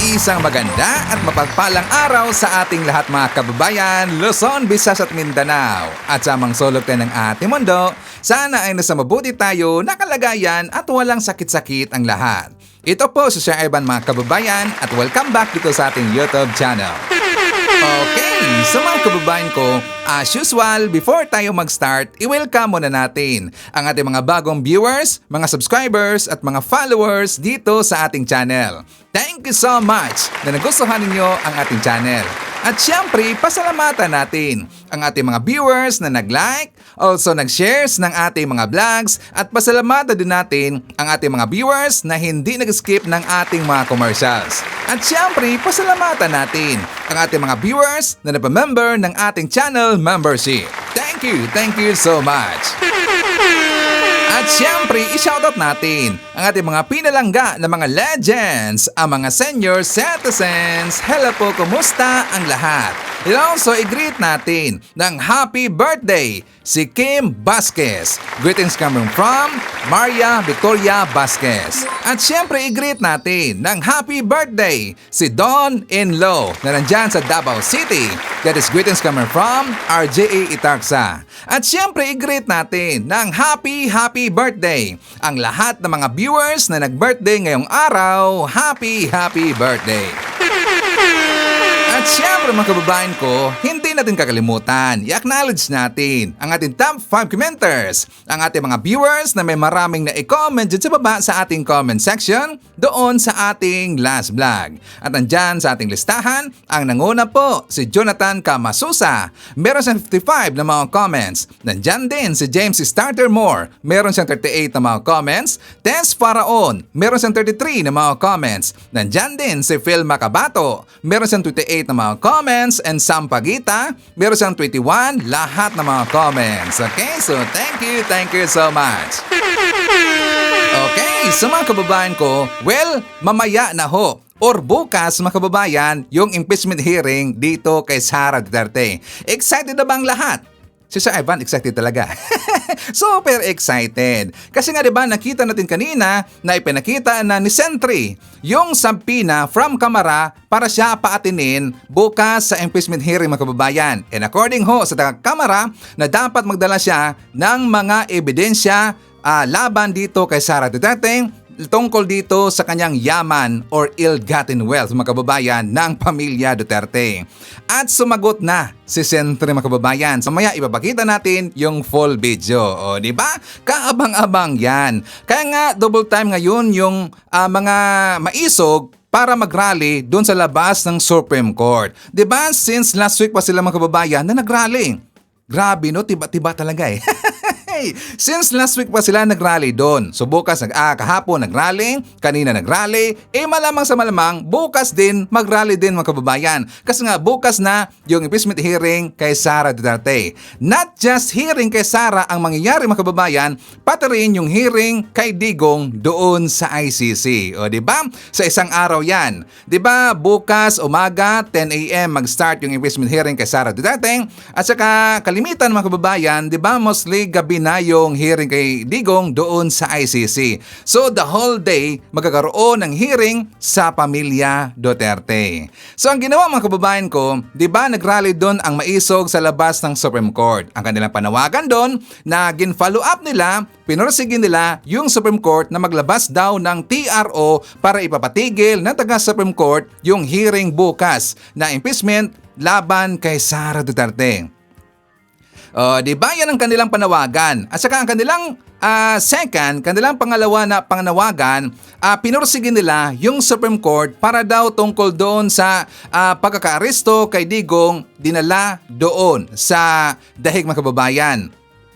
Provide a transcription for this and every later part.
Isang maganda at mapagpalang araw sa ating lahat mga kababayan, Luzon, Visayas at Mindanao. At sa mga sulok tayo ng ating mundo, sana ay nasa mabuti tayo, nakalagayan at walang sakit-sakit ang lahat. Ito po si Sir Evan mga kababayan at welcome back dito sa ating YouTube channel. Okay, so mga kababayan ko, as usual, before tayo mag-start, i-welcome muna natin ang ating mga bagong viewers, mga subscribers at mga followers dito sa ating channel. Thank you so much na nagustuhan ninyo ang ating channel. At syempre, pasalamatan natin ang ating mga viewers na nag-like, also nag-shares ng ating mga vlogs at pasalamatan din natin ang ating mga viewers na hindi nag-skip ng ating mga commercials. At syempre, pasalamatan natin ang ating mga viewers na napamember ng ating channel membership. Thank you so much! At syempre, i-shoutout natin ang ating mga pinalangga na mga legends, ang mga senior citizens. Hello po, kumusta ang lahat? And also, i-greet natin ng happy birthday si Kim Vasquez. Greetings coming from Maria Victoria Vasquez. At syempre, i-greet natin ng happy birthday si Don Inlo na nandyan sa Davao City. That is greetings coming from RJA Itarsa. At syempre, i-greet natin ng happy birthday ang lahat ng mga viewers na nag-birthday ngayong araw. Happy birthday! At syempre mga kababayan ko, hindi natin kakalimutan, i-acknowledge natin ang ating top 5 commenters, ang ating mga viewers na may maraming na i-comment dyan sa baba sa ating comment section doon sa ating last vlog. At nandyan sa ating listahan, ang nanguna po si Jonathan Kamasusa, meron siyang 55 na mga comments. Nandyan din si James Startermore, meron siyang 38 na mga comments. Tess Faraon, meron siyang 33 na mga comments. Nandyan din si Phil Macabato, meron siyang 28 na mga comments, and Sam Pagita, meron siyang 21 lahat ng mga comments. Okay, so thank you so much. Okay, so mga kababayan ko, well, mamaya na ho or bukas mga kababayan yung impeachment hearing dito kay Sara Duterte. Excited na bang lahat? Si Sir Evan, excited talaga. Super excited. Kasi nga diba nakita natin kanina na ipinakita na ni Sentry yung subpoena from Kamara para siya paatinin bukas sa impeachment hearing mga kababayan. And according ho sa Kamara na dapat magdala siya ng mga ebidensya laban dito kay Sara Duterte tungkol dito sa kanyang yaman or ill-gotten wealth mga kababayan ng pamilya Duterte. At sumagot na si Sentry mga kababayan. So maya ipapakita natin yung full video. O di ba? Kaabang-abang yan. Kaya nga double time ngayon yung mga maisog para mag-rally doon sa labas ng Supreme Court. Di ba? Since last week pa sila mga kababayan na nag-rally. Grabe no, tiba-tiba talaga eh. Since last week pa sila nag-rally doon. So bukas kahapon nag-rally, kanina nag-rally, malamang sa malamang bukas din mag-rally din mga kababayan. Kasi nga bukas na yung impeachment hearing kay Sara Duterte. Not just hearing kay Sara ang mangyayari mga kababayan, pati rin yung hearing kay Digong doon sa ICC. O di ba? Sa isang araw 'yan. Di ba? Bukas umaga 10 AM mag-start yung impeachment hearing kay Sara Duterte at saka kalimitan mga kababayan, di ba? Mostly gabi na yung hearing kay Digong doon sa ICC. So the whole day magkakaroon ng hearing sa pamilya Duterte. So ang ginawa mga kababayan ko, di ba nag-rally doon ang maisog sa labas ng Supreme Court. Ang kanilang panawagan doon na gin-follow up nila, pinursigin nila yung Supreme Court na maglabas daw ng TRO para ipapatigil ng taga-Supreme Court yung hearing bukas na impeachment laban kay Sara Duterte. Di ba yan ang kanilang panawagan? At saka ang kanilang kanilang pangalawa na panawagan, pinursigin nila yung Supreme Court para daw tungkol doon sa pagkakaaresto kay Digong dinala doon sa dahig mga kababayan.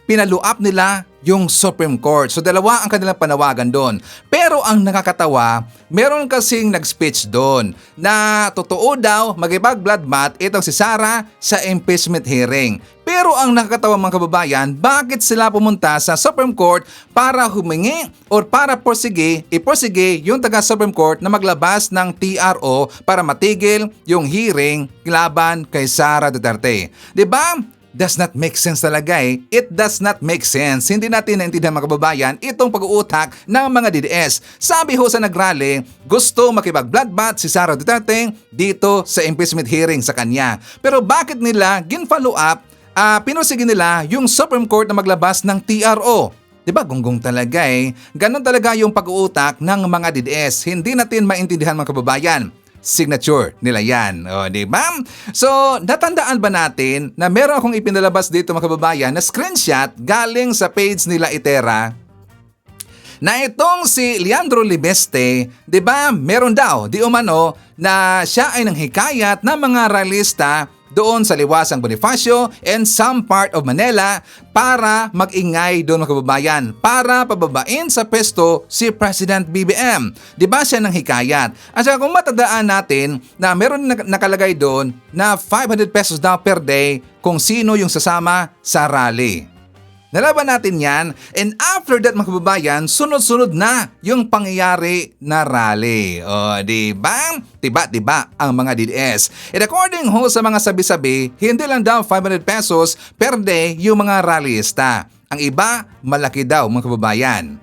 Pinaluap nila yung Supreme Court. So dalawa ang kanilang panawagan doon. Pero ang nakakatawa, meron kasing nag-speech doon na totoo daw magibag-blood bath itong si Sara sa impeachment hearing. Pero ang nakakatawa mga kababayan, bakit sila pumunta sa Supreme Court para humingi o para iporsige yung taga-Supreme Court na maglabas ng TRO para matigil yung hearing laban kay Sara Duterte. 'Di ba? does not make sense talaga eh. It does not make sense. Hindi natin naintindihan mga kababayan itong pag-uutak ng mga DDS. Sabi ho sa nagrally, gusto makipag-bloodbath si Sara Duterte dito sa impeachment hearing sa kanya. Pero bakit nila gin-follow up, pinursige nila yung Supreme Court na maglabas ng TRO? Diba, gunggong talaga eh. Ganon talaga yung pag-uutak ng mga DDS. Hindi natin maintindihan mga kababayan. Signature nila yan. O, diba? So, natandaan ba natin na meron akong ipinalabas dito mga kababayan na screenshot galing sa page nila Itera na itong si Leandro Libeste, di ba, meron daw, di umano, na siya ay nanghikayat ng mga realista doon sa Liwasang Bonifacio and some part of Manila para mag-ingay doon mga kababayan, para pababain sa pesto si President BBM. Di ba siya nang hikayat? At saka kung matandaan natin na meron nakalagay doon na 500 pesos daw per day kung sino yung sasama sa rally. Nalaban natin yan, and after that mga kababayan, sunod-sunod na yung pangyayari na rally. O, diba? Diba ang mga DDS. And according ho sa mga sabi-sabi, hindi lang daw 500 pesos per day yung mga rallyista. Ang iba, malaki daw mga kababayan.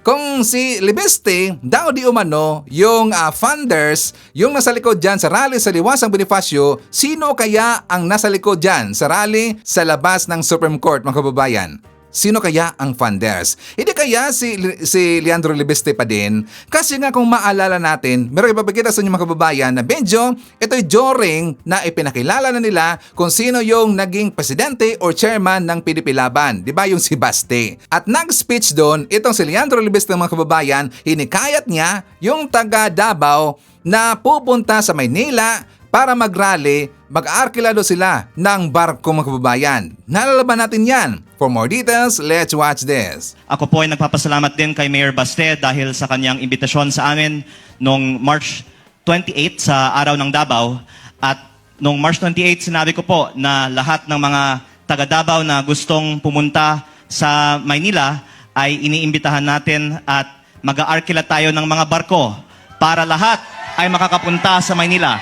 Kung si Libeste daw di umano yung funders, yung nasa likod dyan sa rally sa Liwasang Bonifacio, sino kaya ang nasa likod dyan sa rally sa labas ng Supreme Court mga kababayan? Sino kaya ang funders? Hindi kaya si Leandro Libeste pa din? Kasi nga kung maalala natin, meron ipapakita sa inyo mga kababayan na medyo ito'y during na ipinakilala na nila kung sino yung naging presidente or chairman ng PDP Laban. Diba yung si Baste? At nag-speech doon, itong si Leandro Libeste mga kababayan, hinikayat niya yung taga Davao na pupunta sa Maynila para mag-rally, mag-arkilado sila ng barko mga kababayan. Nalalaban natin yan. For more details, let's watch this. Ako po ay nagpapasalamat din kay Mayor Baste dahil sa kanyang imbitasyon sa amin noong March 28 sa Araw ng Davao. At noong March 28, sinabi ko po na lahat ng mga taga Davao na gustong pumunta sa Maynila ay iniimbitahan natin at mag-aarkila tayo ng mga barko para lahat ay makakapunta sa Maynila.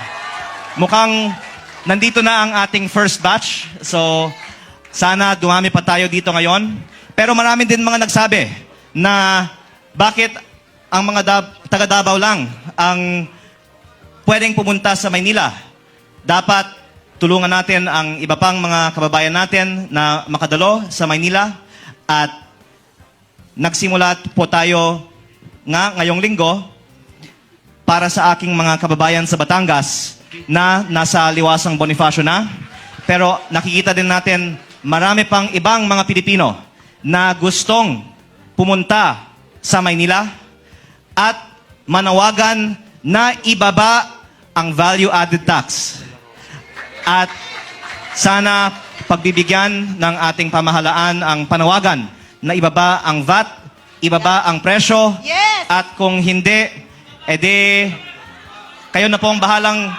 Mukhang nandito na ang ating first batch. So, sana dumami pa tayo dito ngayon. Pero marami din mga nagsabi na bakit ang mga taga Davao lang ang pwedeng pumunta sa Maynila. Dapat tulungan natin ang iba pang mga kababayan natin na makadalo sa Maynila. At nagsimula po tayo ngayong linggo para sa aking mga kababayan sa Batangas na nasa Liwasang Bonifacio na. Pero nakikita din natin marami pang ibang mga Pilipino na gustong pumunta sa Maynila at manawagan na ibaba ang value-added tax. At sana pagbibigyan ng ating pamahalaan ang panawagan na ibaba ang VAT, ibaba ang presyo, Yes! at kung hindi, edi kayo na po ang bahalang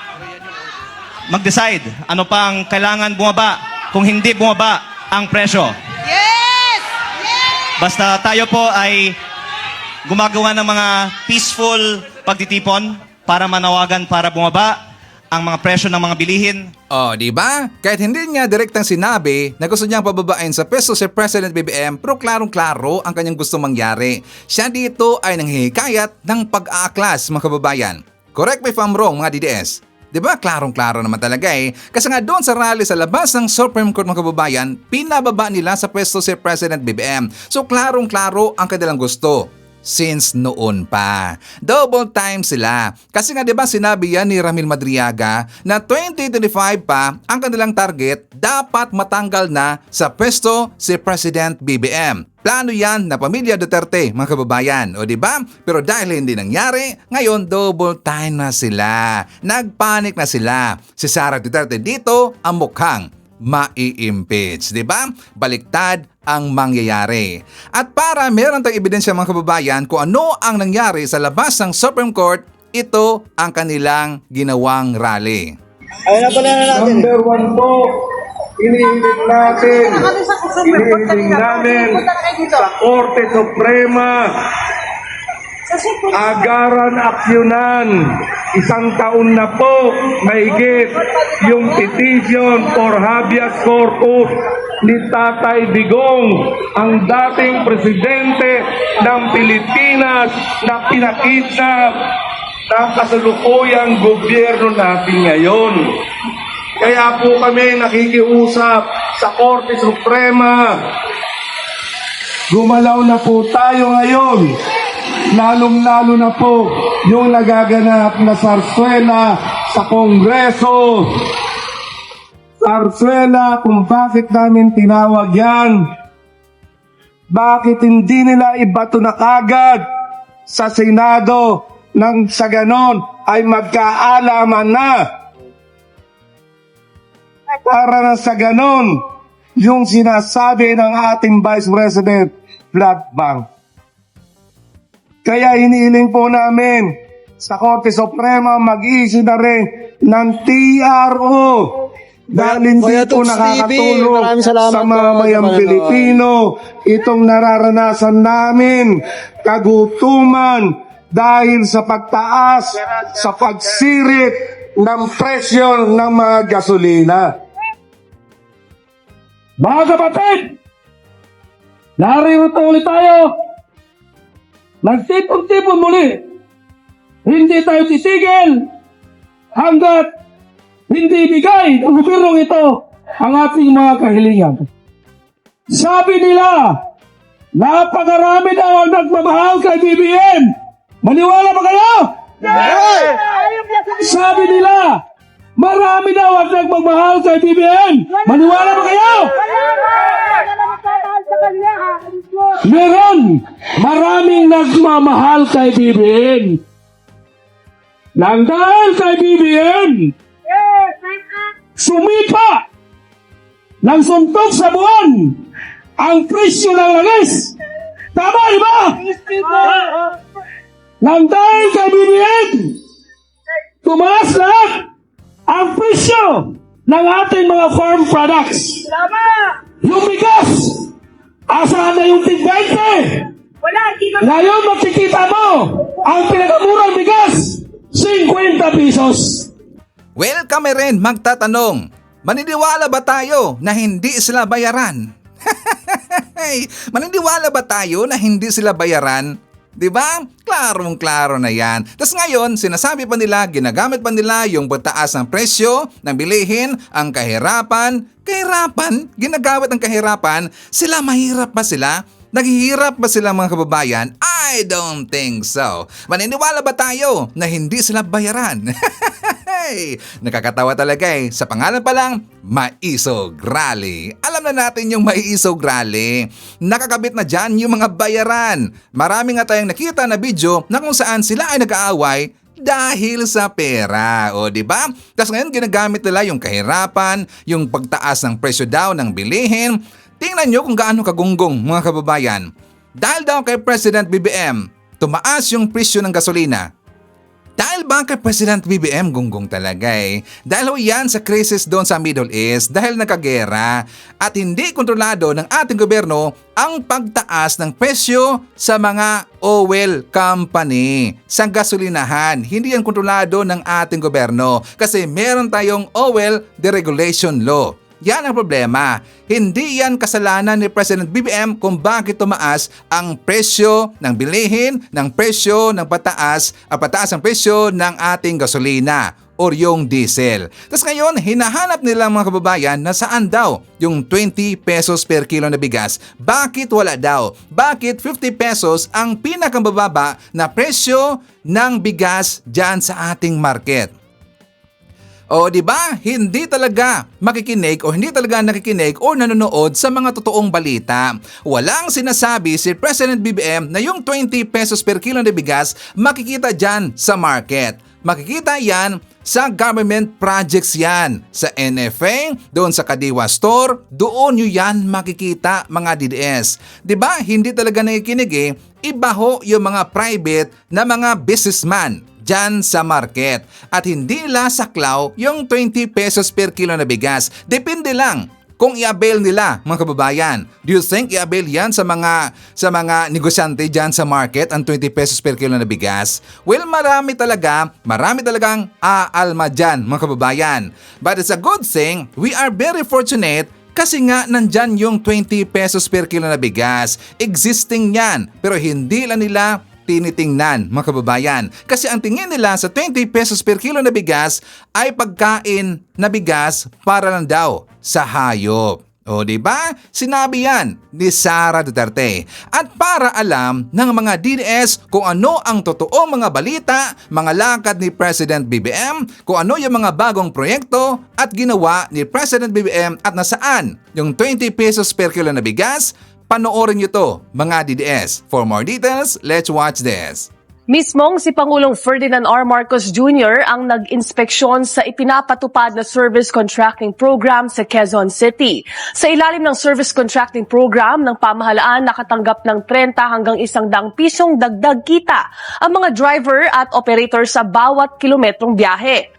mag-decide ano pa ang kailangan bumaba kung hindi bumaba ang presyo. Yes! Yes! Basta tayo po ay gumagawa ng mga peaceful pagtitipon para manawagan para bumaba ang mga presyo ng mga bilihin. Oh, di ba? Kahit hindi niya direktang sinabi na gusto niyang pababain sa peso si President BBM, pero klarong-klaro ang kanyang gusto mangyari. Siya dito ay nanghihikayat ng pag-aaklas mga kababayan. Correct me if I'm wrong mga DDS. Diba? Klarong-klaro naman talaga eh. Kasi nga doon sa rally sa labas ng Supreme Court mga kababayan, pinababa nila sa pwesto si President BBM. So klarong-klaro ang kanilang gusto. Since noon pa. Double time sila. Kasi nga diba sinabi yan ni Ramil Madriaga na 2025 pa ang kanilang target dapat matanggal na sa pwesto si President BBM. Plano yan na pamilya Duterte, mga kababayan. O diba? Pero dahil hindi nangyari, ngayon double time na sila. Nagpanik na sila. Si Sara Duterte dito ang mukhang mai-impeach. Diba? Baliktad ang mangyayari. At para meron tayong ebidensya mga kababayan kung ano ang nangyari sa labas ng Supreme Court, ito ang kanilang ginawang rally. Ayun na pala na natin. Number one po, inihiling namin sa Korte Suprema, agaran aksyonan Isang taon na po mahigit yung petition for habeas corpus ni Tatay Digong, ang dating presidente ng Pilipinas na pinakidnap ng kasalukuyang gobyerno natin ngayon. Kaya po kami nakikiusap sa Korte Suprema. Gumalaw na po tayo ngayon. Lalong-lalo na po yung nagaganap na sarswela sa Kongreso. Sarswela kung bakit namin tinawag yan. Bakit hindi nila ibato na kagad sa Senado nang sa ganon ay magkaalaman na. Para na sa ganon yung sinasabi ng ating Vice President Blood Bank. Kaya hinihiling po namin sa Korte Suprema mag-issue na rin ng TRO dahil hindi po nakakatulong sa mamayang Pilipino itong nararanasan namin kagutuman dahil sa pagtaas sa pagsirit ng presyo ng mga gasolina. Mga kapatid, narito ulit tayo. Nagtipon-tipon muli. Hindi tayo titigil hanggat hindi bigay ng gobyernong ito ang ating mga kahilingan. Sabi nila, napakarami daw ang nagmamahal kay BBM. Maniwala ba kayo? Sabi nila, marami daw ang nagmamahal kay BBM. Maniwala ba kayo? Meron maraming nagmamahal kay BBM. Nang dahil kay BBM, sumipa ng suntok sa buwan ang presyo ng langis. Tama, di ba? Nang dahil kay BBM, tumaas lahat ang presyo ng ating mga farm products. Yung bigas, asahan na yung tig-20. Ngayon makikita mo, ang pinakamurang bigas, 50 pesos. Well, kami rin magtatanong, maniniwala ba tayo na hindi sila bayaran? Maniniwala ba tayo na hindi sila bayaran? Diba? Klarong-klaro na yan. Tapos ngayon, sinasabi pa nila, ginagamit pa nila yung pagtaas ng presyo ng bilihin, ang kahirapan. Kahirapan? Ginagamit ang kahirapan? Sila mahirap ba sila? Naghihirap ba sila mga kababayan? I don't think so. Maniniwala ba tayo na hindi sila bayaran? Nakakatawa talaga eh. Sa pangalan pa lang, Maisog Rally. Alam na natin yung Maisog Rally. Nakakabit na dyan yung mga bayaran. Marami nga tayong nakita na video na kung saan sila ay nag-aaway dahil sa pera. O diba? Tapos ngayon ginagamit nila yung kahirapan, yung pagtaas ng presyo daw ng bilihin. Tingnan nyo kung gaano kagunggong mga kababayan. Dahil daw kay President BBM, tumaas yung presyo ng gasolina. Dahil ba kay President BBM, gunggong talaga eh. Dahil ho yan sa krisis doon sa Middle East, dahil nakagera at hindi kontrolado ng ating gobyerno ang pagtaas ng presyo sa mga oil company, sa gasolinahan. Hindi yan kontrolado ng ating gobyerno kasi meron tayong oil deregulation law. Yan ang problema. Hindi yan kasalanan ni President BBM kung bakit tumaas ang presyo ng bilihin, ng presyo ng pataas ang presyo ng ating gasolina o yung diesel. Tapos ngayon, hinahanap nila mga kababayan na saan daw yung 20 pesos per kilo na bigas. Bakit wala daw? Bakit 50 pesos ang pinakamababa na presyo ng bigas dyan sa ating market? O di ba? Hindi talaga makikinig o hindi talaga nakikinig o nanonood sa mga totoong balita. Walang sinasabi si President BBM na yung 20 pesos per kilo na bigas makikita dyan sa market. Makikita yan sa government projects yan. Sa NFA, doon sa Kadiwa Store, doon nyo yan makikita mga DDS. Di ba? Hindi talaga nakikinig eh. Iba ho yung mga private na mga businessman dyan sa market. At hindi nila saklaw yung 20 pesos per kilo na bigas. Depende lang kung i-avail nila, mga kababayan. Do you think i-avail yan sa mga negosyante dyan sa market ang 20 pesos per kilo na bigas? Well, marami talagang aalma dyan, mga kababayan. But it's a good thing, we are very fortunate kasi nga nandyan yung 20 pesos per kilo na bigas. Existing yan, pero hindi lang nila tinitingnan, mga kababayan. Kasi ang tingin nila sa 20 pesos per kilo na bigas ay pagkain na bigas para lang daw sa hayop. O diba? Sinabi yan ni Sara Duterte. At para alam ng mga DDS kung ano ang totoong mga balita, mga lakad ni President BBM, kung ano yung mga bagong proyekto at ginawa ni President BBM at nasaan yung 20 pesos per kilo na bigas, panoorin nyo to, mga DDS. For more details, let's watch this. Mismong si Pangulong Ferdinand R. Marcos Jr. ang nag-inspeksyon sa ipinapatupad na service contracting program sa Quezon City. Sa ilalim ng service contracting program ng pamahalaan, nakatanggap ng 30 hanggang 100 pisong dagdag kita ang mga driver at operator sa bawat kilometrong biyahe.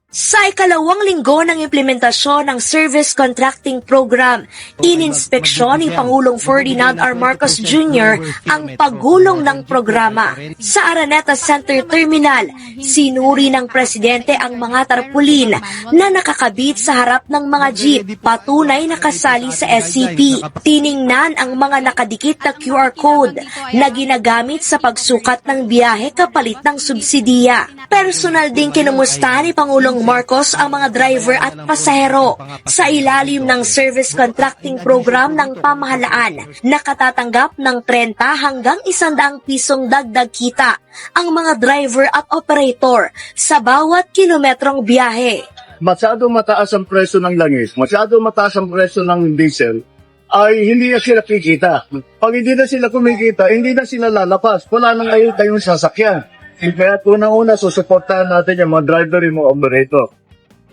Sa ikalawang linggo ng implementasyon ng Service Contracting Program, ininspeksyon ni Pangulong Ferdinand R. Marcos Jr. ang paggulong ng programa. Sa Araneta Center Terminal, sinuri ng Presidente ang mga tarpaulin na nakakabit sa harap ng mga jeep, patunay na kasali sa SCP. Tiningnan ang mga nakadikit na QR code na ginagamit sa pagsukat ng biyahe kapalit ng subsidiya. Personal din kinumusta ni Pangulong Marcos ang mga driver at pasahero sa ilalim ng service contracting program ng pamahalaan. Nakatatanggap ng 30 hanggang 100 pisong dagdag kita ang mga driver at operator sa bawat kilometrong biyahe. Masyado mataas ang presyo ng langis, masyado mataas ang presyo ng diesel, ay hindi na sila kikita. Pag hindi na sila kumikita, hindi na sila lalapas. Wala nang ngayon kayong sasakyan. Kaya unang-una, susuportahan natin yung mga driver, yung mga operator.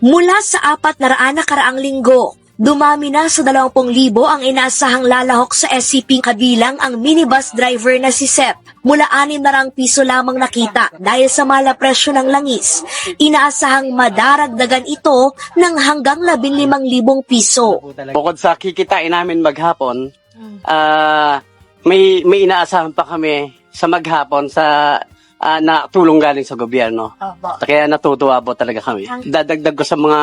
Mula sa 400 na karaang linggo, dumami na sa 20,000 ang inaasahang lalahok sa SCP, kabilang ang minibus driver na si Sep. Mula 600 piso lamang nakita dahil sa mala presyo ng langis. Inaasahang madaragdagan ito ng hanggang 15,000 piso. Bukod sa kikitain namin maghapon, may inaasahan pa kami sa maghapon sa na tulong galing sa gobyerno. Kaya natutuwa po talaga kami. Dadagdag ko sa mga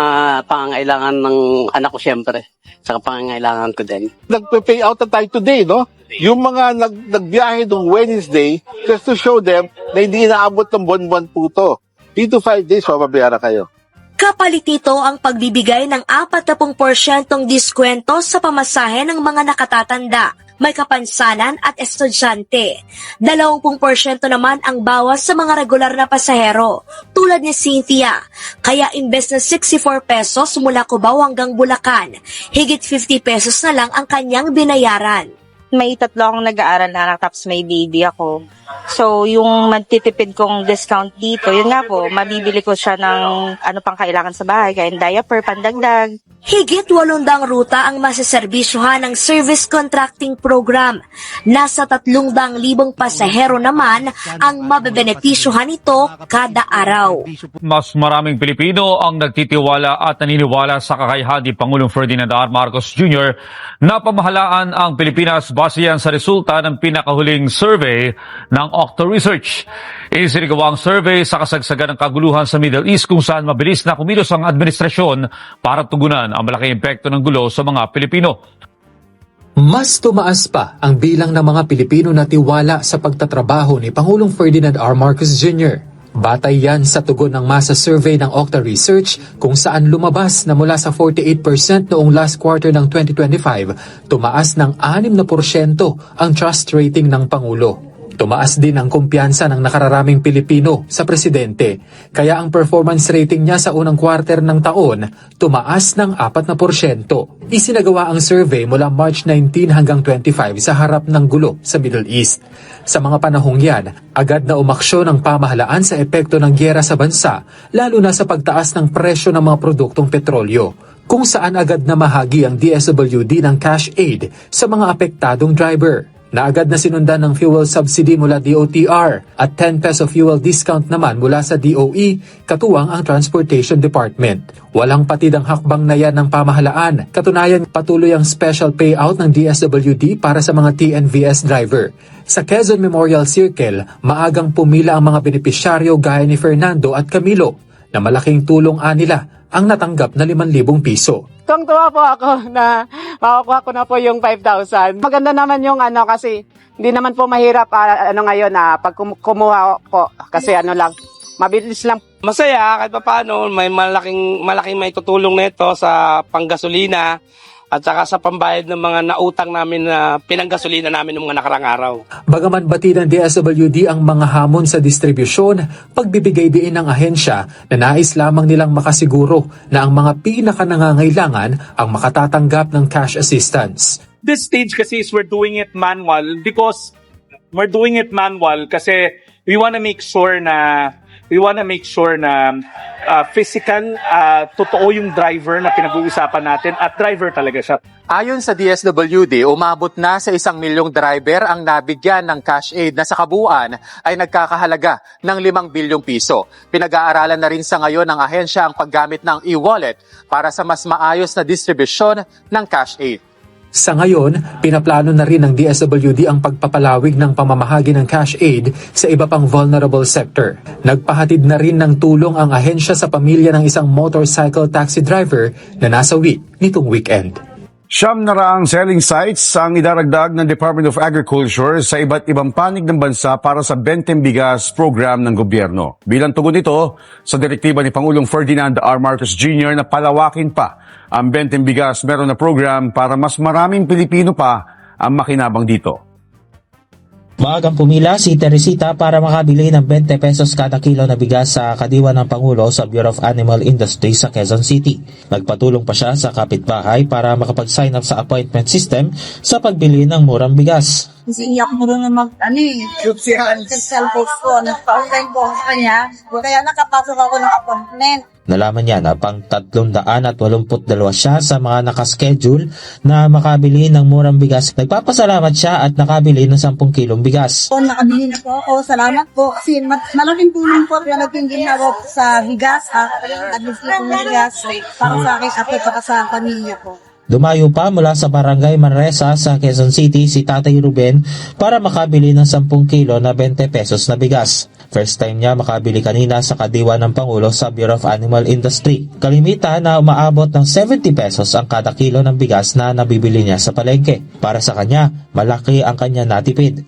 pangangailangan ng anak ko siyempre. Sa pangangailangan ko din. Nagpe-pay out na tayo today, no? Yung mga nagbiyahe noong Wednesday, just to show them na hindi inaabot ng buwan-buwan po to. 3 to 5 days, mababayaran kayo. Kapalit ito ang pagbibigay ng 40% diskwento sa pamasahe ng mga nakatatanda, may kapansanan at estudyante. 20% naman ang bawas sa mga regular na pasahero, tulad ni Cynthia. Kaya imbes na 64 pesos mula Cubao hanggang Bulacan, higit 50 pesos na lang ang kanyang binayaran. May 3 akong nag-aaral na anak, tapos may baby ako. So, yung magtitipid kong discount dito, yun nga po, mabibili ko siya ng ano pang kailangan sa bahay, kaya diaper, pandagdag. Higit 800 ruta ang masaserbisyuhan ng Service Contracting Program. Nasa 300,000 pasahero naman ang mabebenepisyuhan nito kada araw. Mas maraming Pilipino ang nagtitiwala at naniniwala sa kakayahan ni Pangulong Ferdinand R. Marcos Jr. na pamahalaan ang Pilipinas base yan sa resulta ng pinakahuling survey ng Octo Research. Isinagawa ang survey sa kasagsagan ng kaguluhan sa Middle East kung saan mabilis na kumilos ang administrasyon para tugunan ang malaking epekto ng gulo sa mga Pilipino. Mas tumaas pa ang bilang ng mga Pilipino na tiwala sa pagtatrabaho ni Pangulong Ferdinand R. Marcos Jr. Batay yan sa tugon ng masa survey ng Octa Research kung saan lumabas na mula sa 48% noong last quarter ng 2025, tumaas ng 6% ang trust rating ng Pangulo. Tumaas din ang kumpiyansa ng nakararaming Pilipino sa presidente, kaya ang performance rating niya sa unang quarter ng taon tumaas ng 4%. Isinagawa ang survey mula March 19 hanggang 25 sa harap ng gulo sa Middle East. Sa mga panahong yan, agad na umaksyon ang pamahalaan sa epekto ng gyera sa bansa, lalo na sa pagtaas ng presyo ng mga produktong petrolyo, kung saan agad na mahagi ang DSWD ng cash aid sa mga apektadong driver. na agad na sinundan ng fuel subsidy mula DOTR at 10 peso fuel discount naman mula sa DOE, katuwang ang Transportation Department. Walang patid ang hakbang na yan ng pamahalaan. Katunayan, patuloy ang special payout ng DSWD para sa mga TNVS driver. Sa Quezon Memorial Circle, maagang pumila ang mga benepisyaryo gaya ni Fernando at Camilo na malaking tulong nila ang natanggap na 5,000 piso. Tuwang-tuwa po ako na makukuha ko na po yung 5,000. Maganda naman yung kasi hindi naman po mahirap ngayon pag kumuha po kasi lang, mabilis lang. Masaya kahit paano may malaking may tutulong nito sa panggasolina at saka sa pambayad ng mga nautang namin na pinanggasolina namin ng mga nakarang araw. Bagaman batid ng DSWD ang mga hamon sa distribusyon, pagbibigay diin ng ahensya na nais lamang nilang makasiguro na ang mga pinakanangangailangan ang makatatanggap ng cash assistance. This stage kasi is we're doing it manual because we want to make sure na physical, totoo yung driver na pinag-uusapan natin at driver talaga siya. Ayon sa DSWD, umabot na sa 1 milyong driver ang nabigyan ng cash aid na sa kabuuan ay nagkakahalaga ng 5 bilyong piso. Pinag-aaralan na rin sa ngayon ng ahensya ang paggamit ng e-wallet para sa mas maayos na distribusyon ng cash aid. Sa ngayon, pinaplano na rin ng DSWD ang pagpapalawig ng pamamahagi ng cash aid sa iba pang vulnerable sector. Nagpahatid na rin ng tulong ang ahensya sa pamilya ng isang motorcycle taxi driver na nasawi nitong weekend. 900 selling sites ang idaragdag ng Department of Agriculture sa iba't ibang panig ng bansa para sa Benteng Bigas program ng gobyerno. Bilang tugon ito sa direktiba ni Pangulong Ferdinand R. Marcos Jr. na palawakin pa ang Benteng Bigas meron na program para mas maraming Pilipino pa ang makinabang dito. Maagang pumila si Teresita para makabili ng 20 pesos kada kilo na bigas sa kadiwa ng Pangulo sa Bureau of Animal Industry sa Quezon City. Nagpatulong pa siya sa kapitbahay para makapag-sign up sa appointment system sa pagbili ng murang bigas. Kasi iyak mo rin na cellphone ko. Nagpa-online po ako sa kanya. Kaya nakapasok ako ng appointment. Nalaman niya na pang 382 siya sa mga nakaschedule na makabili ng murang bigas. Nagpapasalamat siya at nakabili ng 10 kilong bigas. Nakabili na po ako. Salamat po. Kasi malaking tulong po yung nagpinggin ako sa bigas. Nag-isip ng bigas para sa akin at para sa pamilya ko. Dumayo pa mula sa barangay Manresa sa Quezon City si Tatay Ruben para makabili ng 10 kilo na 20 pesos na bigas. First time niya makabili kanina sa kadiwa ng Pangulo sa Bureau of Animal Industry. Kalimitan na umaabot ng 70 pesos ang kada kilo ng bigas na nabibili niya sa palengke. Para sa kanya, malaki ang kanya natipid.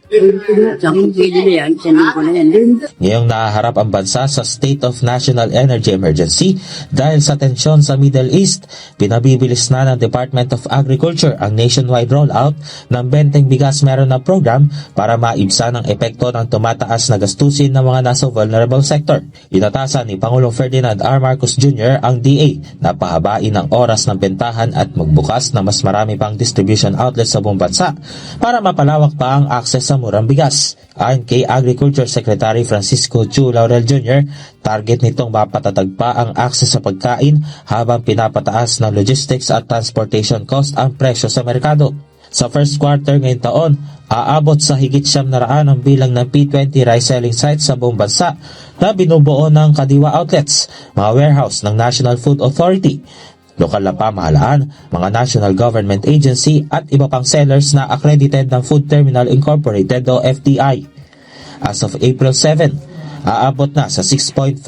Ngayong nahaharap ang bansa sa State of National Energy Emergency dahil sa tensyon sa Middle East, pinabibilis na ng Department of Agriculture ang nationwide rollout ng Benteng Bigas Meron na program para maibsan ang epekto ng tumataas na gastusin ng mga nasa vulnerable sector. Inatasan ni Pangulong Ferdinand R. Marcos Jr. ang DA na pahabain ang oras ng bentahan at magbukas na mas marami pang distribution outlets sa buong bansa para mapalawak pa ang access sa murang bigas. Ayon kay Agriculture Secretary Francisco Chu Laurel Jr., target nitong mapatatag pa ang access sa pagkain habang pinapataas ng logistics at transportation cost ang presyo sa merkado. Sa first quarter ngayong taon, aabot sa higit 700 ang bilang ng P20 rice selling sites sa buong bansa na binubuo ng kadiwa outlets, mga warehouse ng National Food Authority, lokal na pamahalaan, mga national government agency at iba pang sellers na accredited ng Food Terminal Incorporated o FTI. As of April 7, aabot na sa 6.45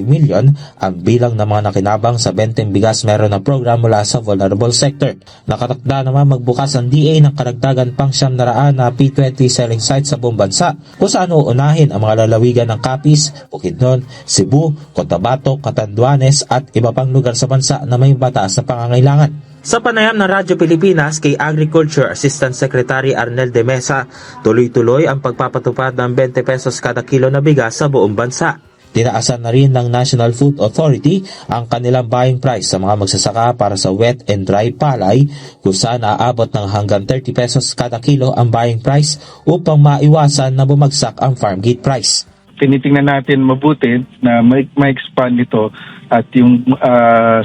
million ang bilang ng mga nakinabang sa Benteng Bigas Meron na program mula sa vulnerable sector. Nakatakda naman magbukas ang DA ng karagdagan pang 700 na P20 selling sites sa buong bansa kung saan uunahin ang mga lalawigan ng Capiz, Bukidnon, Cebu, Cotabato, Catanduanes at iba pang lugar sa bansa na may bataas na pangangailangan. Sa panayam ng Radyo Pilipinas kay Agriculture Assistant Secretary Arnel de Mesa, tuloy-tuloy ang pagpapatupad ng 20 pesos kada kilo na bigas sa buong bansa. Tinaasan na rin ng National Food Authority ang kanilang buying price sa mga magsasaka para sa wet and dry palay kung saan aabot ng hanggang 30 pesos kada kilo ang buying price upang maiwasan na bumagsak ang farm gate price. Tinitingnan natin mabuti na ma-expand ito at yung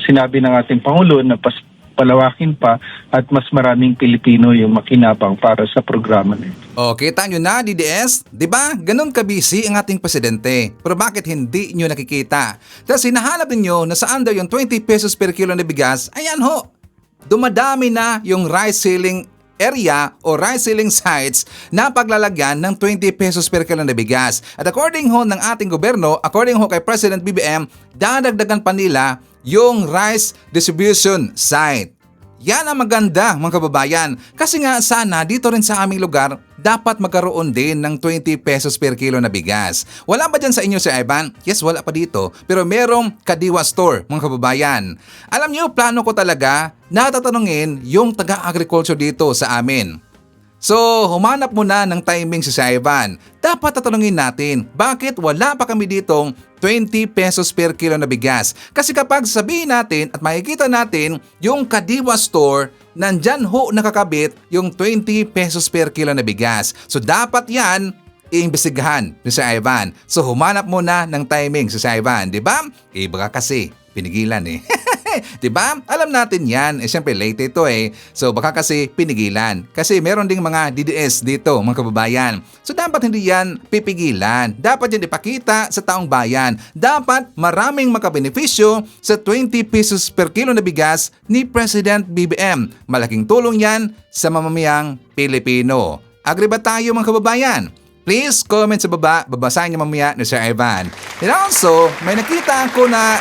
sinabi ng ating Pangulo na palawakin pa at mas maraming Pilipino yung makinabang para sa programa nito. O, kita nyo na, DDS? Diba? Ganon kabisi ang ating presidente. Pero bakit hindi nyo nakikita? Tapos hinahanap ninyo na saan daw yung 20 pesos per kilo na bigas? Ayan ho! Dumadami na yung rice selling area o rice selling sites na paglalagyan ng 20 pesos per kilo na bigas. At according ho ng ating gobyerno, according ho kay President BBM, dadagdagan pa nila yung rice distribution site. Yan ang maganda mga kababayan. Kasi nga sana dito rin sa aming lugar, dapat magkaroon din ng 20 pesos per kilo na bigas. Wala ba dyan sa inyo, Sir Ivan? Yes, wala pa dito. Pero merong Kadiwa Store mga kababayan. Alam nyo, plano ko talaga na tatanungin yung taga-agriculture dito sa amin. So, humanap muna ng timing si Ivan. Dapat tatanungin natin, bakit wala pa kami ditong 20 pesos per kilo na bigas? Kasi kapag sabihin natin at makikita natin yung Kadiwa Store, nandyan ho nakakabit yung 20 pesos per kilo na bigas. So, dapat yan iimbestigahan ni Sir Ivan. So, humanap muna ng timing si Sir Ivan, di ba? Baka kasi pinigilan eh. Diba? Alam natin yan. Siyempre late ito eh. So baka kasi pinigilan. Kasi meron ding mga DDS dito mga kababayan. So dapat hindi yan pipigilan. Dapat yan ipakita sa taong bayan. Dapat maraming makabenepisyo sa 20 pesos per kilo na bigas ni President BBM. Malaking tulong yan sa mamamayang Pilipino. Agree ba tayo mga kababayan? Please comment sa baba, babasahin niyo mamaya ni Sir Ivan. And also, may nakita ako na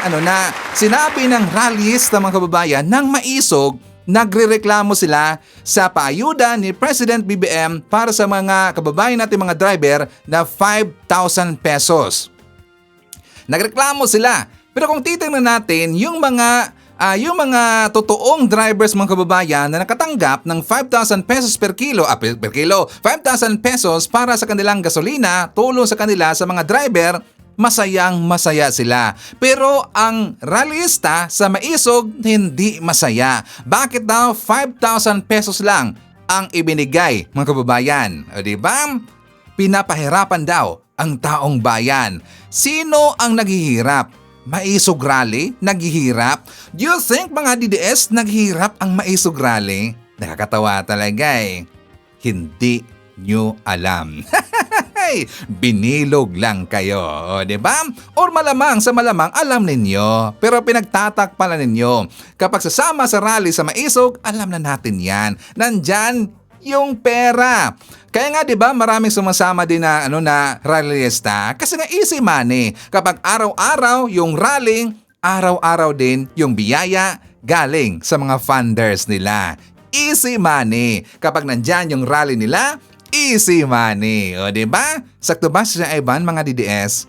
sinabi ng rallyista mga kababayan ng Maisog, nagrereklamo sila sa paayuda ni President BBM para sa mga kababayan natin mga driver na 5,000 pesos. Nagreklamo sila. Pero kung titingnan natin yung mga totoong drivers mga kababayan na nakatanggap ng 5,000 pesos per kilo, 5,000 pesos para sa kanilang gasolina, tulong sa kanila sa mga driver, masayang masaya sila. Pero ang rallyista sa Maisog hindi masaya. Bakit daw 5,000 pesos lang ang ibinigay mga kababayan? O diba? Pinapahirapan daw ang taong bayan. Sino ang naghihirap? Maisog Rally? Naghihirap? Do you think mga DDS naghihirap ang Maisog Rally? Nakakatawa talaga eh. Hindi nyo alam. Binilog lang kayo, o diba? Or malamang sa malamang alam ninyo, pero pinagtatakpan na ninyo. Kapag sasama sa rally sa Maisog, alam na natin yan. Nandyan yung pera. Kaya nga 'di ba maraming sumasama din na rallyista kasi nga easy money. Kapag araw-araw yung rally, araw-araw din yung biyaya galing sa mga funders nila. Easy money. Kapag nandyan yung rally nila, easy money. O 'di ba? Sakto ba si Ivan mga DDS?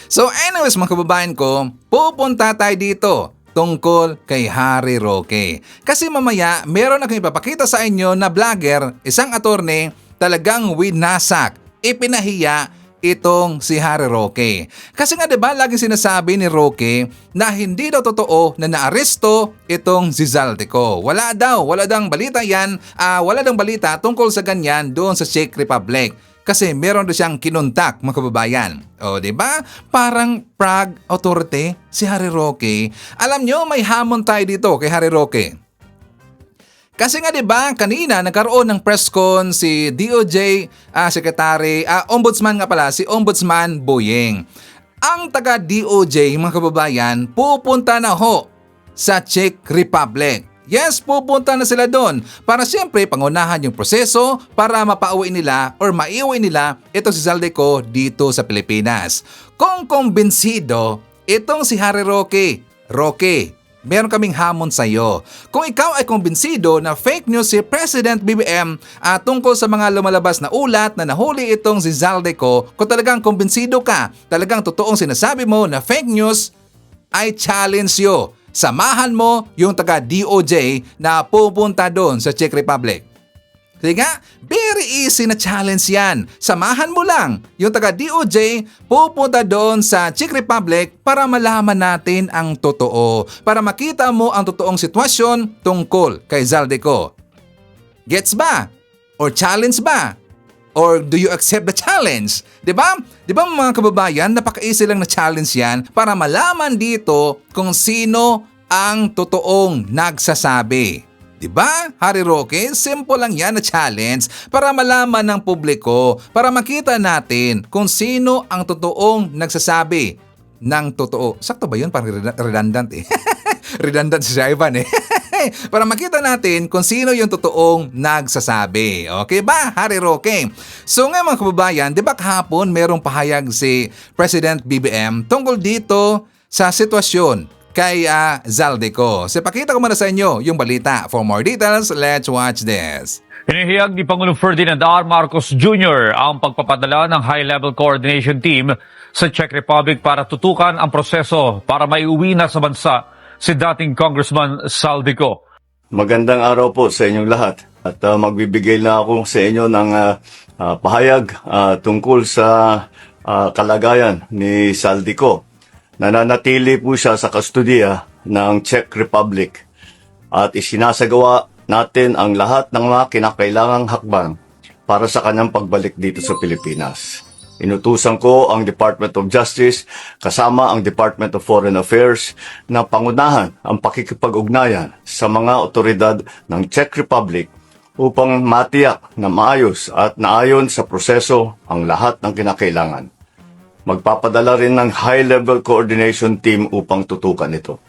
So anyways mga kababayan ko, pupunta tayo dito tungkol kay Harry Roque. Kasi mamaya, meron akong ipapakita sa inyo na vlogger, isang attorney, talagang winasak, ipinahiya itong si Harry Roque. Kasi nga diba, laging sinasabi ni Roque na hindi daw totoo na naaresto itong si Zaldico. Wala daw balita yan, wala daw balita tungkol sa ganyan doon sa Czech Republic. Kasi meron doon siyang kinuntak mga kababayan. O diba? Parang Prague Authority si Harry Roque. Alam nyo, may hamon tayo dito kay Harry Roque. Kasi nga diba, kanina nagkaroon ng press con si DOJ Secretary, Ombudsman nga pala, si Ombudsman Boyeng. Ang taga DOJ mga kababayan, pupunta na ho sa Czech Republic. Yes, pupunta na sila doon para siyempre pangunahan yung proseso para mapauwi nila or maiuwi nila itong si Zaldico dito sa Pilipinas. Kung kumbinsido itong si Harry Roque, meron kaming hamon sa iyo. Kung ikaw ay kumbinsido na fake news si President BBM tungkol sa mga lumalabas na ulat na nahuli itong si Zaldico, kung talagang kumbinsido ka, talagang totoong sinasabi mo na fake news, I challenge you. Samahan mo yung taga DOJ na pupunta doon sa Czech Republic. Sige nga, very easy na challenge yan. Samahan mo lang yung taga DOJ pupunta doon sa Czech Republic para malaman natin ang totoo. Para makita mo ang totoong sitwasyon tungkol kay Zaldico. Gets ba? Or challenge ba? Or do you accept the challenge? Diba? Diba mga kababayan, napaka-easy lang na challenge yan para malaman dito kung sino ang totoong nagsasabi? Diba, Harry Roque? Simple lang yan na challenge para malaman ng publiko, para makita natin kung sino ang totoong nagsasabi ng totoo. Sakto ba yun? Parang redundant eh. Redundant si Ivan eh. Para makita natin kung sino yung totoong nagsasabi. Okay ba, Harry Roque? So ngayon mga kababayan, di ba kahapon merong pahayag si President BBM tungkol dito sa sitwasyon kay Zaldico. So pakita ko muna sa inyo yung balita. For more details, let's watch this. Inihiyag ni Pangulong Ferdinand R. Marcos Jr. ang pagpapadala ng high-level coordination team sa Czech Republic para tutukan ang proseso para maiuwi na sa bansa si dating Congressman Zaldico. Magandang araw po sa inyong lahat at magbibigay na ako sa inyo ng pahayag tungkol sa kalagayan ni Zaldico. Nananatili po siya sa kustodiya ng Czech Republic at isinasagawa natin ang lahat ng mga kinakailangang hakbang para sa kanyang pagbalik dito sa Pilipinas. Inutusan ko ang Department of Justice kasama ang Department of Foreign Affairs na pangunahan ang pakikipag-ugnayan sa mga otoridad ng Czech Republic upang matiyak na maayos at naayon sa proseso ang lahat ng kinakailangan. Magpapadala rin ng high-level coordination team upang tutukan ito.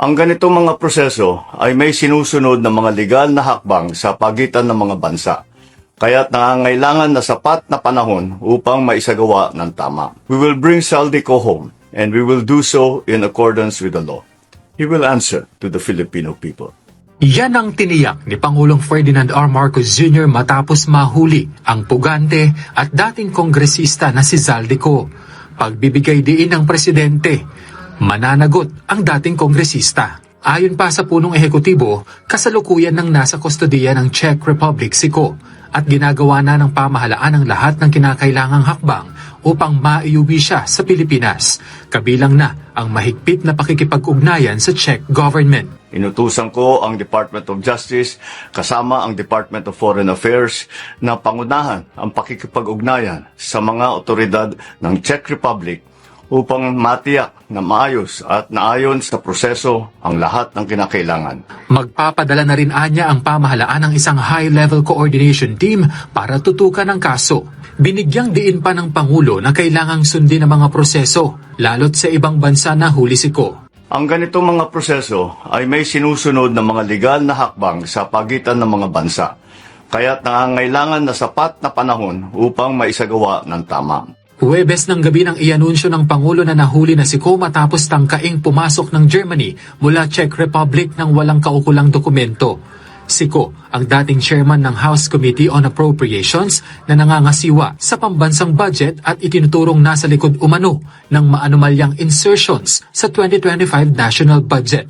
Ang ganitong mga proseso ay may sinusunod na mga legal na hakbang sa pagitan ng mga bansa, kaya't nangangailangan na sapat na panahon upang maisagawa ng tama. We will bring Zaldico home, and we will do so in accordance with the law. He will answer to the Filipino people. Yan ang tiniyak ni Pangulong Ferdinand R. Marcos Jr. matapos mahuli ang pugante at dating kongresista na si Zaldico. Pagbibigay diin ng presidente, mananagot ang dating kongresista. Ayon pa sa punong ehekutibo, kasalukuyan ng nasa kustodiya ng Czech Republic si Ko at ginagawa na ng pamahalaan ang lahat ng kinakailangang hakbang upang maiuwi siya sa Pilipinas. Kabilang na ang mahigpit na pakikipag-ugnayan sa Czech government. Inutusan ko ang Department of Justice kasama ang Department of Foreign Affairs na pangunahan ang pakikipag-ugnayan sa mga otoridad ng Czech Republic upang matiyak na maayos at naayon sa proseso ang lahat ng kinakailangan. Magpapadala na rin anya ang pamahalaan ng isang high-level coordination team para tutukan ang kaso. Binigyang diin pa ng Pangulo na kailangang sundin ang mga proseso, lalo't sa ibang bansa na huli si Ko. Ang ganitong mga proseso ay may sinusunod na mga legal na hakbang sa pagitan ng mga bansa, kaya't nangangailangan na sapat na panahon upang maisagawa ng tama. Huwebes ng gabi nang ianunsyo ng Pangulo na nahuli na si Ko matapos tangkaing pumasok ng Germany mula Czech Republic ng walang kaukulang dokumento. Si Ko, ang dating chairman ng House Committee on Appropriations na nangangasiwa sa pambansang budget at itinuturong nasa likod umano ng maanumalyang insertions sa 2025 national budget.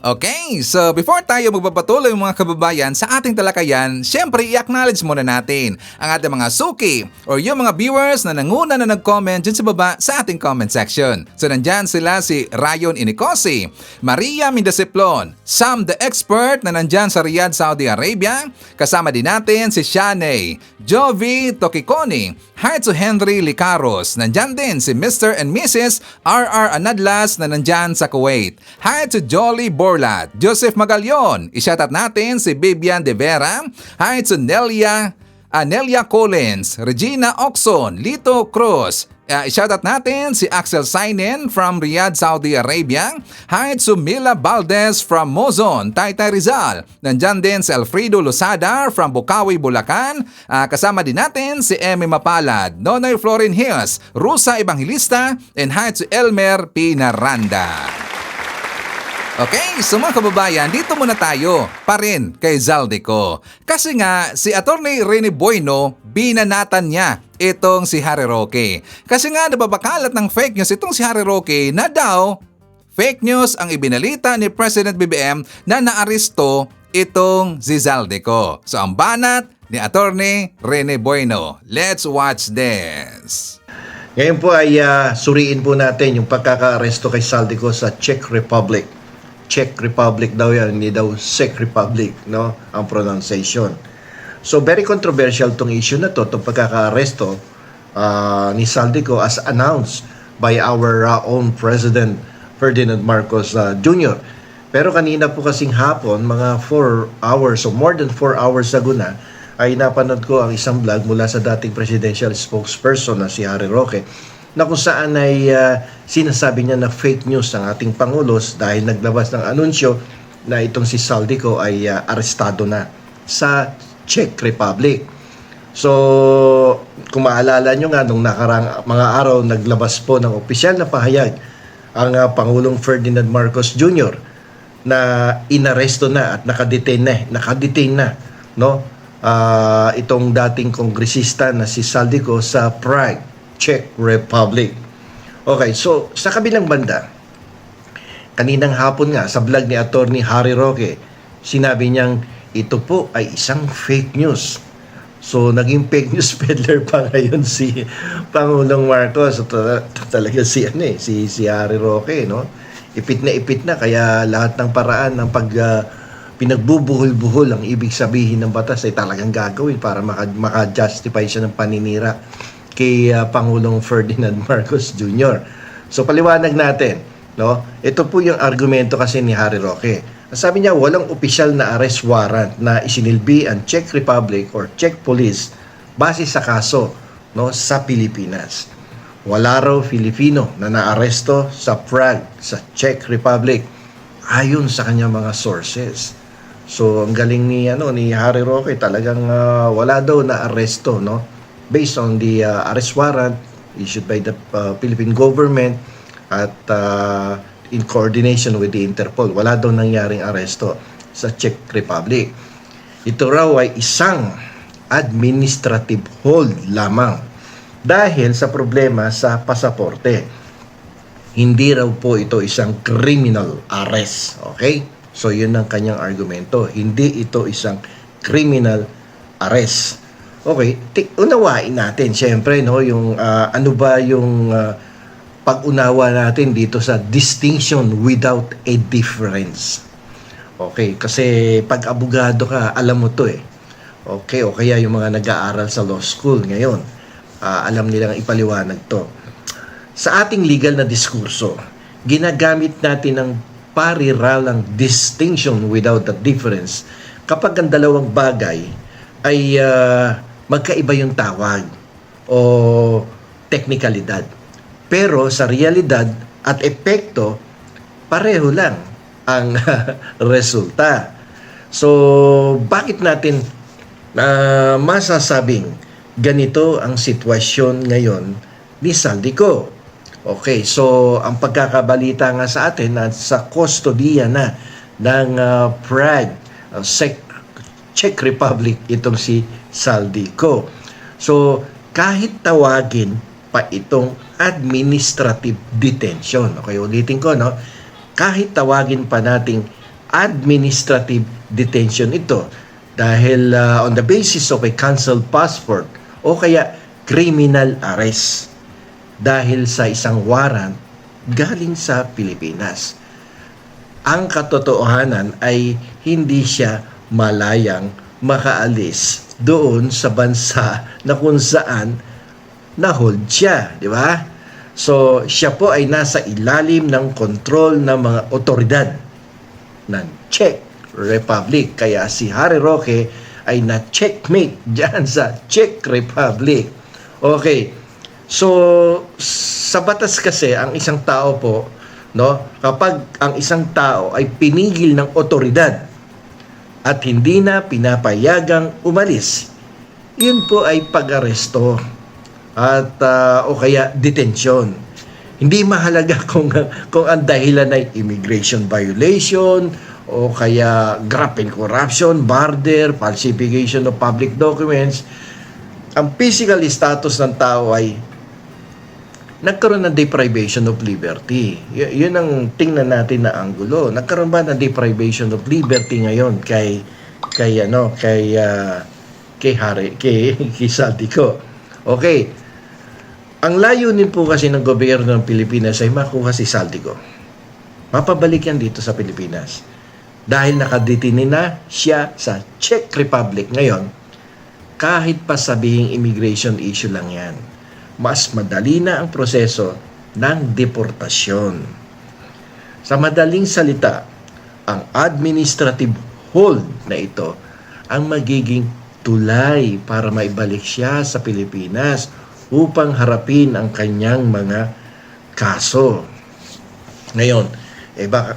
Okay, so before tayo magpapatuloy mga kababayan sa ating talakayan, syempre i-acknowledge muna natin ang ating mga suki or yung mga viewers na nanguna na nag-comment dyan sa baba sa ating comment section. So nandyan sila si Rayon Inicosi, Maria Mindasiplon, Sam the Expert na nandyan sa Riyadh, Saudi Arabia. Kasama din natin si Shane, Jovi Tokikoni, hi to Henry Licaros, nandyan din si Mr. and Mrs. R.R. Anadlas na nandyan sa Kuwait. Hi to Jolly Borlat, Joseph Magalyon, isyatat natin si Bibian De Vera, hi to Nelia Collins, Regina Oxon, Lito Cruz, isyatat natin si Axel Sainen from Riyadh, Saudi Arabia, hi to Mila Valdez from Mozon, Taytay Rizal, nandyan din si Alfredo Losada from Bukawi, Bulacan, kasama din natin si Emmy Mapalad, Nonoy Florin Hills, Rusa Evangelista, and hi to Elmer Pinaranda. Okay, so mga kababayan, dito muna tayo pa rin kay Zaldico. Kasi nga, si Atty. Rene Boyno, binanatan niya itong si Harry Roque. Kasi nga, nababakalat ng fake news itong si Harry Roque na daw, fake news ang ibinalita ni President BBM na naaresto itong si Zaldico. So ang banat ni Atty. Rene Boyno. Let's watch this. Ngayon po ay suriin po natin yung pagkaka-aresto kay Zaldico sa Czech Republic. Czech Republic daw yan, hindi daw Czech Republic, no? Ang pronunciation. So very controversial tong issue na to, itong pagkaka-aresto ni Zaldico as announced by our own President Ferdinand Marcos Jr. Pero kanina po kasing hapon, mga 4 hours o more than 4 hours ago na, ay napanood ko ang isang vlog mula sa dating presidential spokesperson na si Harry Roque, na kung saan ay sinasabi niya na fake news ang ating Pangulo dahil naglabas ng anunsyo na itong si Saldico ay arestado na sa Czech Republic. So, kung maalala nyo nga, nung nakarang mga araw, naglabas po ng opisyal na pahayag ang Pangulong Ferdinand Marcos Jr. na inaresto na at nakadetain na, no? Itong dating kongresista na si Saldico sa Prague, Czech Republic. Okay, so sa kabilang banda, kaninang hapon nga sa vlog ni Attorney Harry Roque, sinabi niyang ito po ay isang fake news. So naging fake news peddler pa ngayon si Pangulong Marcos. Talaga si Harry Roque, no? Ipit na kaya lahat ng paraan ng pinagbubuhol-buhol ang ibig sabihin ng batas ay talagang gagawin para maka-justify siya ng paninira kay Pangulong Ferdinand Marcos Jr. So paliwanag natin, no? Ito po yung argumento kasi ni Harry Roque. Sabi niya walang opisyal na arrest warrant na isinilbi ang Czech Republic or Czech Police base sa kaso, no, sa Pilipinas. Wala raw Filipino na naaresto sa Prague, sa Czech Republic, ayon sa kanyang mga sources. So ang galing ni Harry Roque, talagang wala daw na aresto, no, based on the arrest warrant issued by the Philippine government at in coordination with the Interpol. Wala daw nangyaring aresto sa Czech Republic. Ito raw ay isang administrative hold lamang dahil sa problema sa pasaporte. Hindi raw po ito isang criminal arrest. Okay? So yun ang kanyang argumento. Hindi ito isang criminal arrest. Okay, unawain natin siyempre, no, yung ano ba yung pag-unawa natin dito sa distinction without a difference. Okay, kasi pag abogado ka, alam mo to eh. Okay, o kaya yung mga nag-aaral sa law school ngayon, alam nilang ipaliwanag to. Sa ating legal na diskurso, ginagamit natin ang pariralang distinction without a difference kapag ang dalawang bagay ay magkaiba yung tawag o teknikalidad. Pero sa realidad at epekto, pareho lang ang resulta. So, bakit natin masasabing ganito ang sitwasyon ngayon ni Saldico? Okay, so ang pagkakabalita nga sa atin na sa kustodiya na ng Prague, Czech Republic itong si Saldico. So, kahit tawagin pa itong administrative detention. Okay, ulitin ko, no? Kahit tawagin pa nating administrative detention ito dahil on the basis of a canceled passport o kaya criminal arrest dahil sa isang warrant galing sa Pilipinas. Ang katotohanan ay hindi siya malayang makaalis doon sa bansa na kung saan na-hold siya, di ba? So, siya po ay nasa ilalim ng kontrol ng mga otoridad ng Czech Republic. Kaya si Harry Roque ay na-checkmate dyan sa Czech Republic. Okay. So, sa batas kasi, ang isang tao po, no, kapag ang isang tao ay pinigil ng otoridad at hindi na pinapayagang umalis, yun po ay pag-aresto at o kaya detention. Hindi mahalaga kung ang dahilan ay immigration violation o kaya graft and corruption, murder, falsification of public documents. Ang physical status ng tao ay nagkaroon ng deprivation of liberty. Yun ang tingnan natin na anggulo. Nagkaroon ba ng deprivation of liberty ngayon kay Saldico? Okay. Ang layunin po kasi ng gobyerno ng Pilipinas ay makuha si Saldico. Mapabalik yan dito sa Pilipinas. Dahil nakadetine na siya sa Czech Republic ngayon, kahit pa sabihing immigration issue lang yan, mas madali na ang proseso ng deportasyon. Sa madaling salita, ang administrative hold na ito ang magiging tulay para maibalik siya sa Pilipinas upang harapin ang kanyang mga kaso. Ngayon,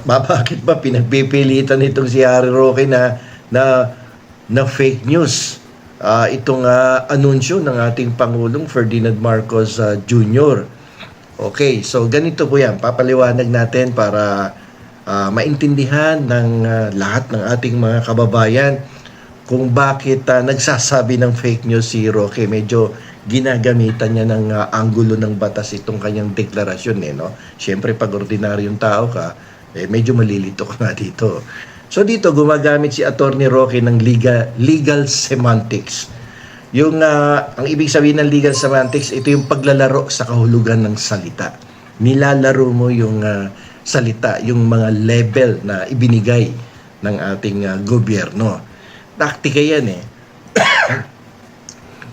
bakit ba pinagpipilitan itong si Harry Roque na fake news? Itong anunsyo ng ating Pangulong Ferdinand Marcos Jr. Okay, so ganito po yan. Papaliwanag natin para maintindihan ng lahat ng ating mga kababayan kung bakit nagsasabi ng fake news si Roque. Medyo ginagamitan niya ng anggulo ng batas itong kanyang deklarasyon. No? Siyempre, pag ordinaryong tao ka, medyo malilito ka nga dito. So dito, gumagamit si Attorney Roque ng legal semantics. Ang ibig sabihin ng legal semantics, ito yung paglalaro sa kahulugan ng salita. Nilalaro mo yung salita, yung mga level na ibinigay ng ating gobyerno. Taktika yan eh.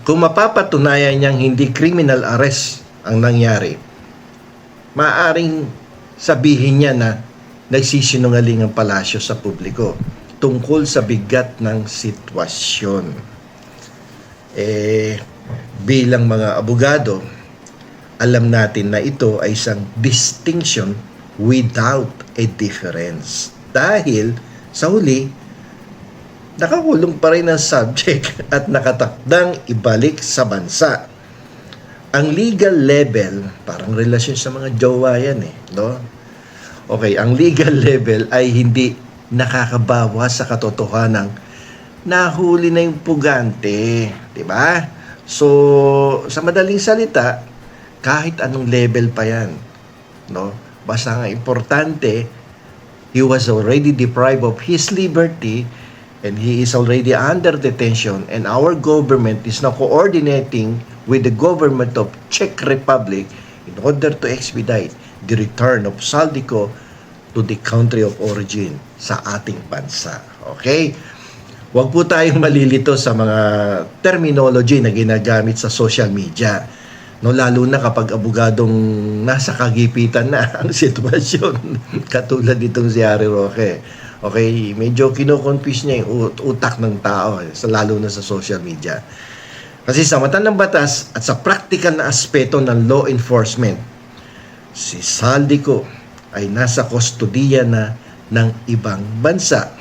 Kung mapapatunayan niyang hindi criminal arrest ang nangyari, maaaring sabihin niya na nagsisinungaling ang palasyo sa publiko tungkol sa bigat ng sitwasyon. Bilang mga abogado, alam natin na ito ay isang distinction without a difference. Dahil sa huli, nakakulong pa rin ang subject at nakatakdang ibalik sa bansa. Ang legal level, parang relasyon sa mga jowa yan no? Okay, ang legal level ay hindi nakakabawas sa katotohanan nahuli na yung pugante, di ba? So, sa madaling salita, kahit anong level pa yan, no? Basta nga importante, he was already deprived of his liberty and he is already under detention, and our government is now coordinating with the government of Czech Republic in order to expedite the return of Saldico to the country of origin sa ating bansa. Okay? Huwag po tayong malilito sa mga terminology na ginagamit sa social media. No, lalo na kapag abogadong nasa kagipitan na ang sitwasyon katulad nitong si Harry Roque. Okay, medyo kino-confuse niya yung utak ng tao lalo na sa social media. Kasi sa mata ng batas at sa practical na aspeto ng law enforcement, si Saldico ay nasa kustodiya na ng ibang bansa.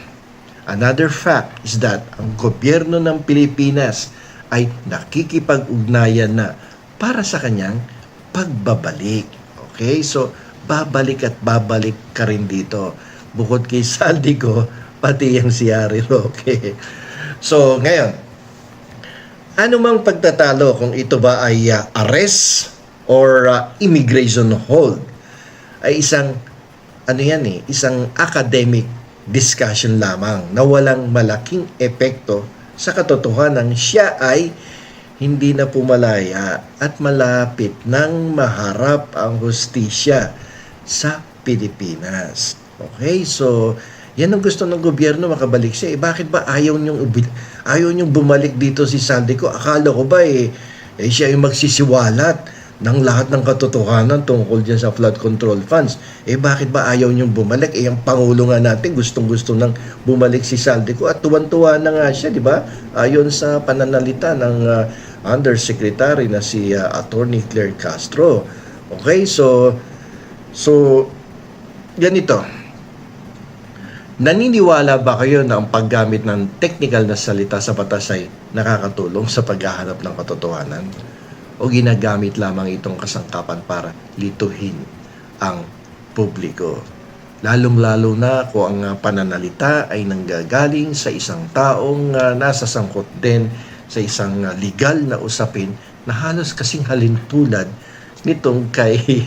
Another fact is that ang gobyerno ng Pilipinas ay nakikipag-ugnayan na para sa kanyang pagbabalik. Okay? So, babalik at babalik ka rin dito. Bukod kay Saldico, pati yung si Harry Roque. So, ngayon, ano mang pagtatalo kung ito ba ay arrest or immigration hold, ay isang isang academic discussion lamang na walang malaking epekto sa katotohanan siya ay hindi na pumalaya at malapit nang maharap ang hustisya sa Pilipinas. Okay, so yan ang gusto ng gobyerno, makabalik siya. Bakit ba ayaw niyong bumalik dito si Saldico? Akala ko ba siya yung magsisiwalat ng lahat ng katotohanan tungkol dyan sa flood control funds. Bakit ba ayaw niyong bumalik? Ang Pangulo nga natin, gustong-gusto nang bumalik si Saldico at tuwan-tuwa na nga siya, di ba? Ayon sa pananalita ng Undersecretary na si Attorney Claire Castro. Okay, so ganito. Naniniwala ba kayo na ang paggamit ng technical na salita sa batas ay nakakatulong sa paghahanap ng katotohanan? O ginagamit lamang itong kasangkapan para lituhin ang publiko? Lalong-lalo na kung ang pananalita ay nanggagaling sa isang taong nasasangkot din sa isang legal na usapin na halos kasing halintulad nitong kay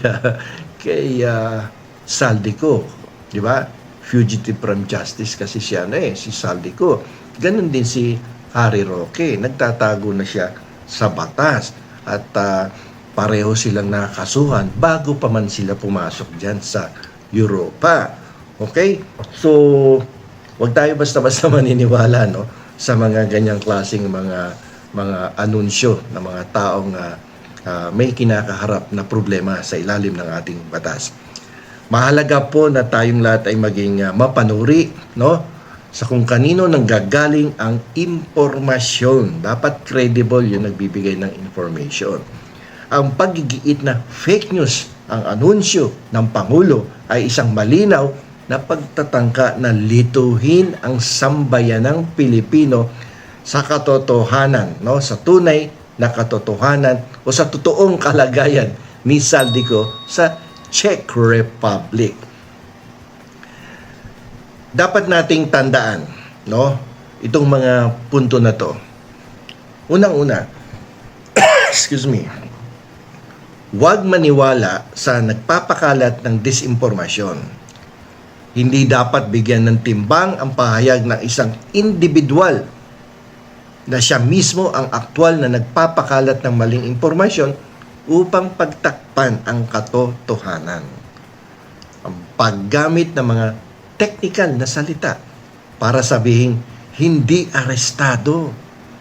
Saldico, di ba? Fugitive from justice kasi siya si Saldico. Ganon din si Harry Roque, nagtatago na siya sa batas at pareho silang nakakasuhan bago pa man sila pumasok dyan sa Europa. Okay? So, wag tayo basta-basta maniniwala sa mga ganyang klaseng mga anunsyo ng mga taong may kinakaharap na problema sa ilalim ng ating batas. Mahalaga po na tayong lahat ay maging mapanuri, no? Sa kung kanino nanggagaling ang impormasyon. Dapat credible yung nagbibigay ng information. Ang paggigiit na fake news, ang anunsyo ng Pangulo ay isang malinaw na pagtatangka na lituhin ang sambayanang Pilipino sa katotohanan, no? Sa tunay na katotohanan o sa totoong kalagayan ni Saldico sa Czech Republic. Dapat nating tandaan, no, itong mga punto na to. Unang-una, excuse me, huwag maniwala sa nagpapakalat ng disinformasyon. Hindi dapat bigyan ng timbang ang pahayag ng isang individual na siya mismo ang aktwal na nagpapakalat ng maling impormasyon upang pagtakpan ang katotohanan. Ang paggamit ng mga technical na salita para sabihin hindi arestado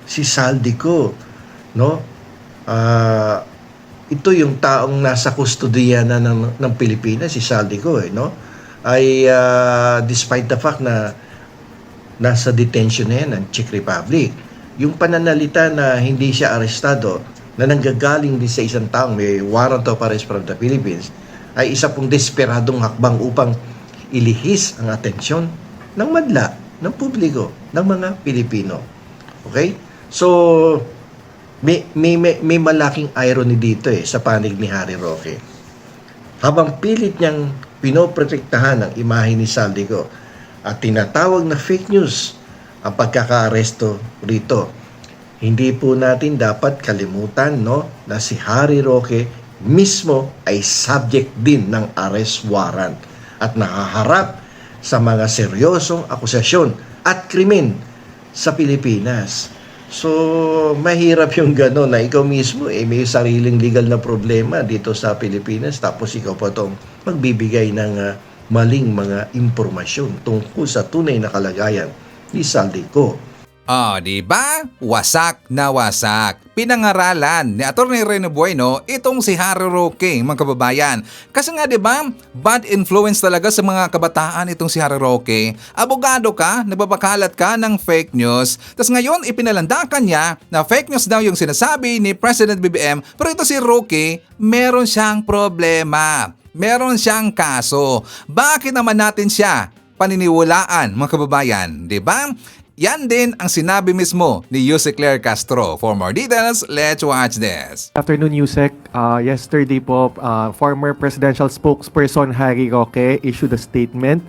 si Saldico, no? Ito yung taong nasa kustodiya na ng Pilipinas, si Saldico, no? Ay despite the fact na nasa detention na yan ng Czech Republic, yung pananalita na hindi siya arestado na nanggagaling din sa isang taong may warrant of arrest from the Philippines ay isa pong desperadong hakbang upang ilihis ang atensyon ng madla, ng publiko, ng mga Pilipino. Okay? So, may malaking irony dito sa panig ni Harry Roque. Habang pilit niyang pinoprotektahan ang imahe ni Saldico at tinatawag na fake news ang pagkakaaresto rito, hindi po natin dapat kalimutan, no, na si Harry Roque mismo ay subject din ng arrest warrant at nakaharap sa mga seryosong akusasyon at krimen sa Pilipinas. So, mahirap yung gano'n na ikaw mismo may sariling legal na problema dito sa Pilipinas tapos ikaw pa itong magbibigay ng maling mga impormasyon tungkol sa tunay na kalagayan ni Saldico. Di ba? Wasak na wasak. Pinangaralan ni Atty. Rene Bueno itong si Harry Roque, mga kababayan. Kasi nga, di ba, bad influence talaga sa mga kabataan itong si Harry Roque. Abogado ka, nagbabakalat ka ng fake news. Tapos ngayon, ipinalandakan niya na fake news daw yung sinasabi ni President BBM. Pero ito si Roque, meron siyang problema. Meron siyang kaso. Bakit naman natin siya paniniwalaan, mga kababayan? Di ba? Yan din ang sinabi mismo ni Yuse Claire Castro. For more details, let's watch this. Afternoon, Yusek. Yesterday po, former presidential spokesperson Harry Roque issued a statement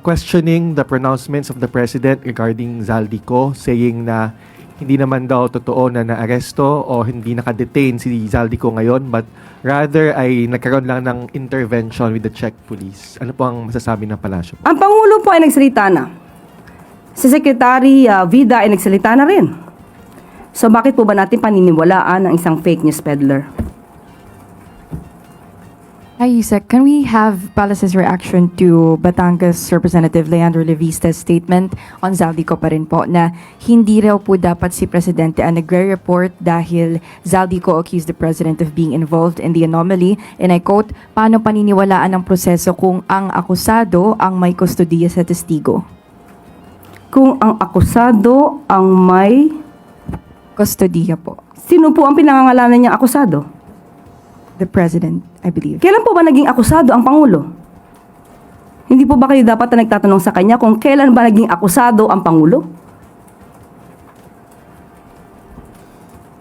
questioning the pronouncements of the president regarding Zaldico, saying na hindi naman daw totoo na naaresto o hindi nakadetain si Zaldico ngayon, but rather ay nagkaroon lang ng intervention with the Czech police. Ano po ang masasabi ng palasyo? Ang Pangulo po ay nagsalita na. Si Secretary Vida ay nagsalita na rin. So bakit po ba natin paniniwalaan ang isang fake news peddler? Hi, Yusek. Can we have Palace's reaction to Batangas Representative Leandro Levista's statement on Zaldico pa rin po na hindi raw po dapat si Presidente ang nagre-report dahil Zaldico accused the President of being involved in the anomaly. And I quote, paano paniniwalaan ang proseso kung ang akusado ang may kustodiya sa testigo? Kung ang akusado ang may kustodiya po. Sino po ang pinangangalanan niyang akusado? The President, I believe. Kailan po ba naging akusado ang Pangulo? Hindi po ba kayo dapat na nagtatanong sa kanya kung kailan ba naging akusado ang Pangulo?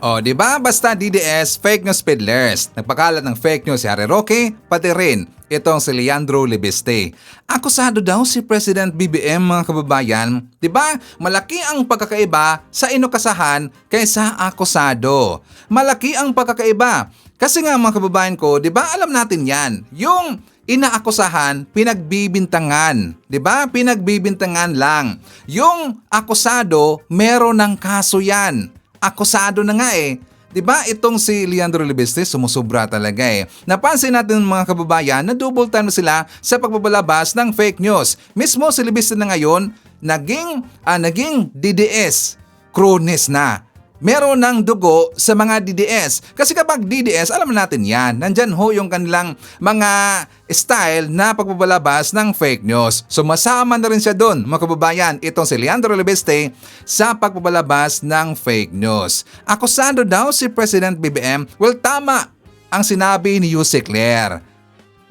Di ba? Basta DDS, fake news peddlers. Nagpakalat ng fake news si Harry Roque, pati rin itong si Leandro Lebiste. Akusado daw si President BBM, mga kababayan. Di ba? Malaki ang pagkakaiba sa inukasahan kaysa akusado. Malaki ang pagkakaiba. Kasi nga, mga kababayan ko, di ba alam natin yan, yung inaakusahan, pinagbibintangan. Di ba? Pinagbibintangan lang. Yung akusado, meron ng kaso yan. Akusado na nga eh. Di ba itong si Leandro Lebiste sumusubra talaga eh. Napansin natin mga kababayan na double time na sila sa pagbabalabas ng fake news. Mismo si Lebiste na ngayon, naging DDS, cronies na. meron ng dugo sa mga DDS. Kasi kapag DDS, alam natin yan, nandyan ho yung kanilang mga style na pagbabalabas ng fake news. So masama na rin siya doon, mga kababayan, itong si Leandro Leviste sa pagbabalabas ng fake news. Akusado daw si President BBM, well tama ang sinabi ni Yuse Claire.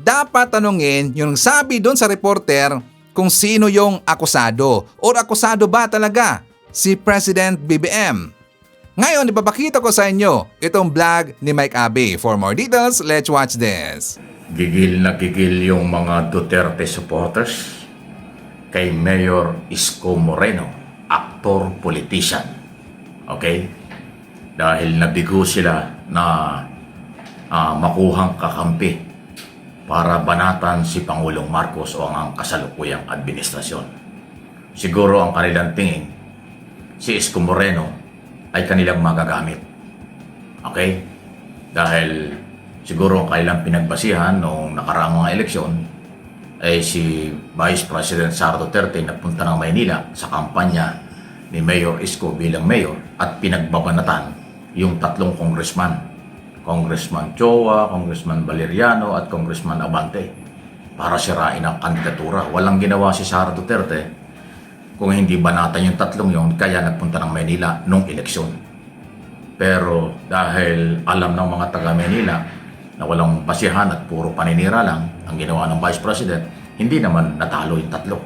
Dapat tanungin yung sabi doon sa reporter kung sino yung akusado or akusado ba talaga si President BBM. Ngayon, ipapakita ko sa inyo itong vlog ni Mike Abe. For more details, let's watch this. Gigil na gigil yung mga Duterte supporters kay Mayor Isko Moreno, aktor, politician. Okay? Dahil nabigo sila na makuhang kakampi para banatan si Pangulong Marcos o ang kasalukuyang administrasyon. Siguro ang kanilang tingin, si Isko Moreno ay kanilang magagamit. Okay? Dahil siguro ang kanilang pinagbasihan noong nakaraang mga eleksyon ay si Vice President Sara Duterte nagpunta ng Maynila sa kampanya ni Mayor Isko bilang mayor at pinagbabanatan yung tatlong congressman, Congressman Choa, Congressman Valeriano at Congressman Abante para sirain ang kandidatura. Walang ginawa si Sara Duterte kung hindi banatan yung tatlong yon, kaya nagpunta ng Maynila nung eleksyon. Pero dahil alam ng mga taga Maynila na walang basihan at puro paninira lang ang ginawa ng Vice President, hindi naman natalo yung tatlo.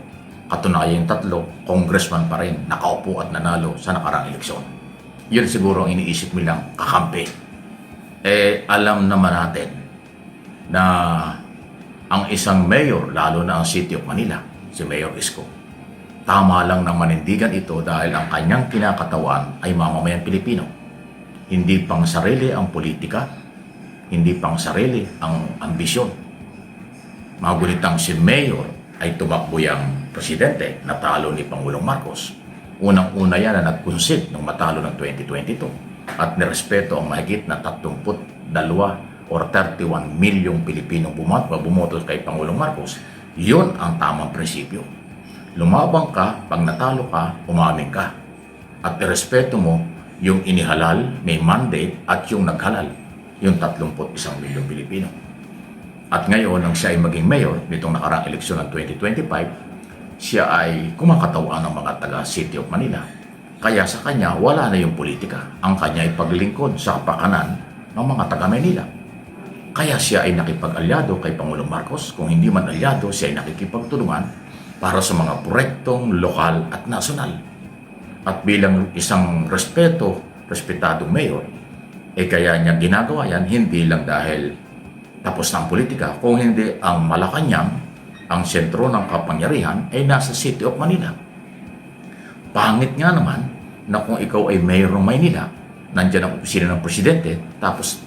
Katunayan yung tatlo, congressman pa rin, nakaupo at nanalo sa nakaraang eleksyon. Yun siguro ang iniisip nilang kakampi. Alam naman natin na ang isang mayor, lalo na ang City of Manila, si Mayor Isko, tama lang ng manindigan ito dahil ang kanyang kinakatawan ay mamamayang Pilipino. Hindi pang sarili ang politika, hindi pang sarili ang ambisyon. Magunitang si Mayor ay tumakbo yang presidente, natalo ni Pangulong Marcos. Unang-una yan na nag-concede nung matalo ng 2022 at nirespeto ang mahigit na 32 or 31 milyong Pilipinong bumoto kay Pangulong Marcos. Yun ang tamang prinsipyo. Lumabang ka, pag natalo ka, umamin ka. At irespeto mo yung inihalal, may mandate, at yung naghalal, yung 31 milyong Pilipino. At ngayon, nang siya ay maging mayor, nitong nakaraang eleksyon ng 2025, siya ay kumakatawaan ng mga taga City of Manila. Kaya sa kanya, wala na yung politika. Ang kanya ay paglingkod sa kapakanan ng mga taga Manila. Kaya siya ay nakipag-alyado kay Pangulong Marcos. Kung hindi man alyado, siya ay nakikipagtulungan para sa mga proyektong lokal at nasyonal. At bilang isang respetadong mayor, kaya niya ginagawa yan hindi lang dahil tapos na ang politika, kung hindi ang Malacanang, ang sentro ng kapangyarihan ay nasa City of Manila. Pangit nga naman na kung ikaw ay mayor ng Maynila, nandiyan ang opisina ng presidente, tapos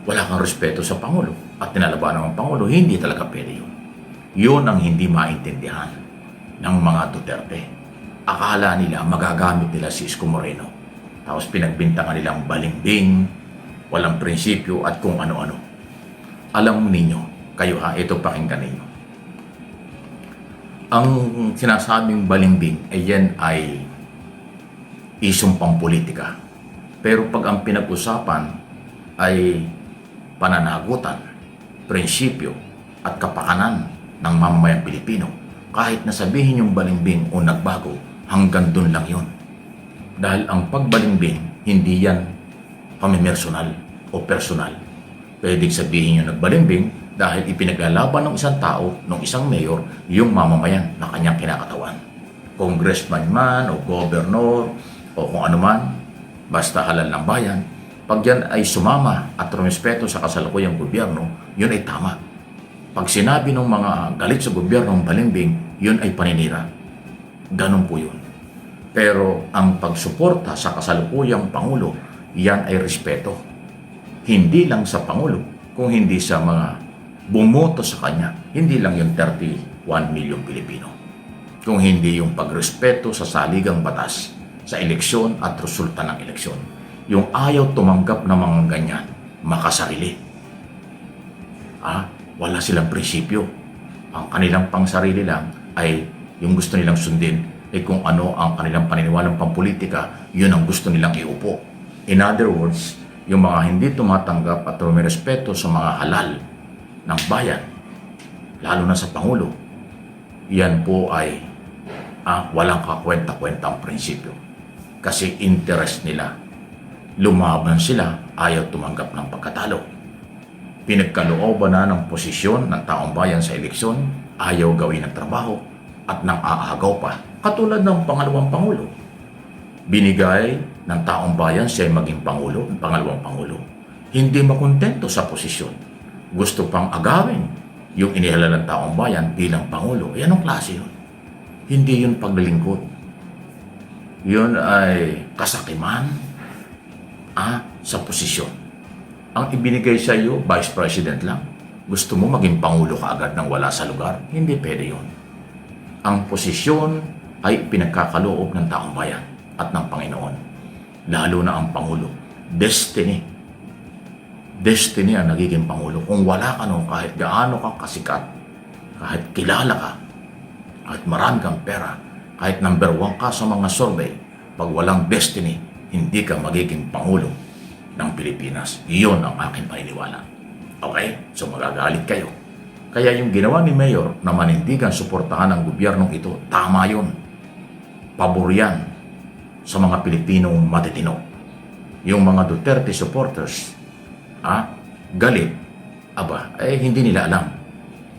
wala kang respeto sa Pangulo at tinalabanan ng Pangulo, hindi talaga pwede yun. Yun ang hindi maintindihan ng mga Duterte. Akala nila magagamit nila si Isko Moreno. Tapos pinagbintangan nilang balimbing, walang prinsipyo at kung ano-ano. Alam ninyo, kayo ha, ito pakinggan ninyo. Ang sinasabing balimbing yan ay isong pampolitika. Pero pag ang pinag-usapan ay pananagutan, prinsipyo at kapakanan ng mamamayang Pilipino, kahit na sabihin yung balimbing o nagbago, hanggang dun lang yun. Dahil ang pagbalimbing, hindi yan pamimersonal o personal. Pwedeng sabihin yung nagbalimbing dahil ipinaglalaban ng isang tao, ng isang mayor, yung mamamayan na kanyang kinakatawan. Congressman man o gobernador o kung ano man, basta halal ng bayan, pag yan ay sumama at rumespeto sa kasalukuyang gobyerno, yun ay tama. Pag sinabi ng mga galit sa gobyerno ng balimbing, yun ay paninira. Ganun po yun. Pero ang pagsuporta sa kasalukuyang Pangulo, yan ay respeto. Hindi lang sa Pangulo, kung hindi sa mga bumoto sa kanya. Hindi lang yung 31 milyong Pilipino. Kung hindi yung pagrespeto sa saligang batas, sa eleksyon at resulta ng eleksyon. Yung ayaw tumanggap ng mga ganyan, makasarili. Wala silang prinsipyo. Ang kanilang pangsarili lang ay yung gusto nilang sundin ay kung ano ang kanilang paniniwalang pampolitika, yun ang gusto nilang iupo. In other words, yung mga hindi tumatanggap at rumirespeto sa mga halal ng bayan, lalo na sa Pangulo, yan po ay walang kakwenta-kwentang prinsipyo. Kasi interest nila. Lumaban sila, ayaw tumanggap ng pagkatalo. Pinagkalooban na ng posisyon ng taong bayan sa eleksyon, ayaw gawin ng trabaho at nang aagaw pa, katulad ng pangalawang Pangulo. Binigay ng taong bayan siya ay maging Pangulo, pangalawang Pangulo. Hindi makontento sa posisyon. Gusto pang agawin yung inihalal ng taong bayan bilang Pangulo. Yan ang klase yun. Hindi yun paglilingkod. Yun ay kasakiman sa posisyon. Ang ibinigay sa iyo, Vice President lang. Gusto mo maging Pangulo ka agad nang wala sa lugar? Hindi pwede yun. Ang posisyon ay pinagkakaloob ng taong bayan at ng Panginoon. Lalo na ang Pangulo. Destiny. Destiny ang nagiging Pangulo. Kung wala ka nun, kahit gaano ka kasikat, kahit kilala ka, kahit marami kang pera, kahit number 1 ka sa mga survey, pag walang destiny, hindi ka magiging Pangulo ng Pilipinas. Iyon ang aking paniniwala. Okay? So magagalit kayo. Kaya yung ginawa ni Mayor na manindigan suportahan ng gobyernong ito, tama yun. Pabor yan sa mga Pilipinong matitino. Yung mga Duterte supporters, galit, hindi nila alam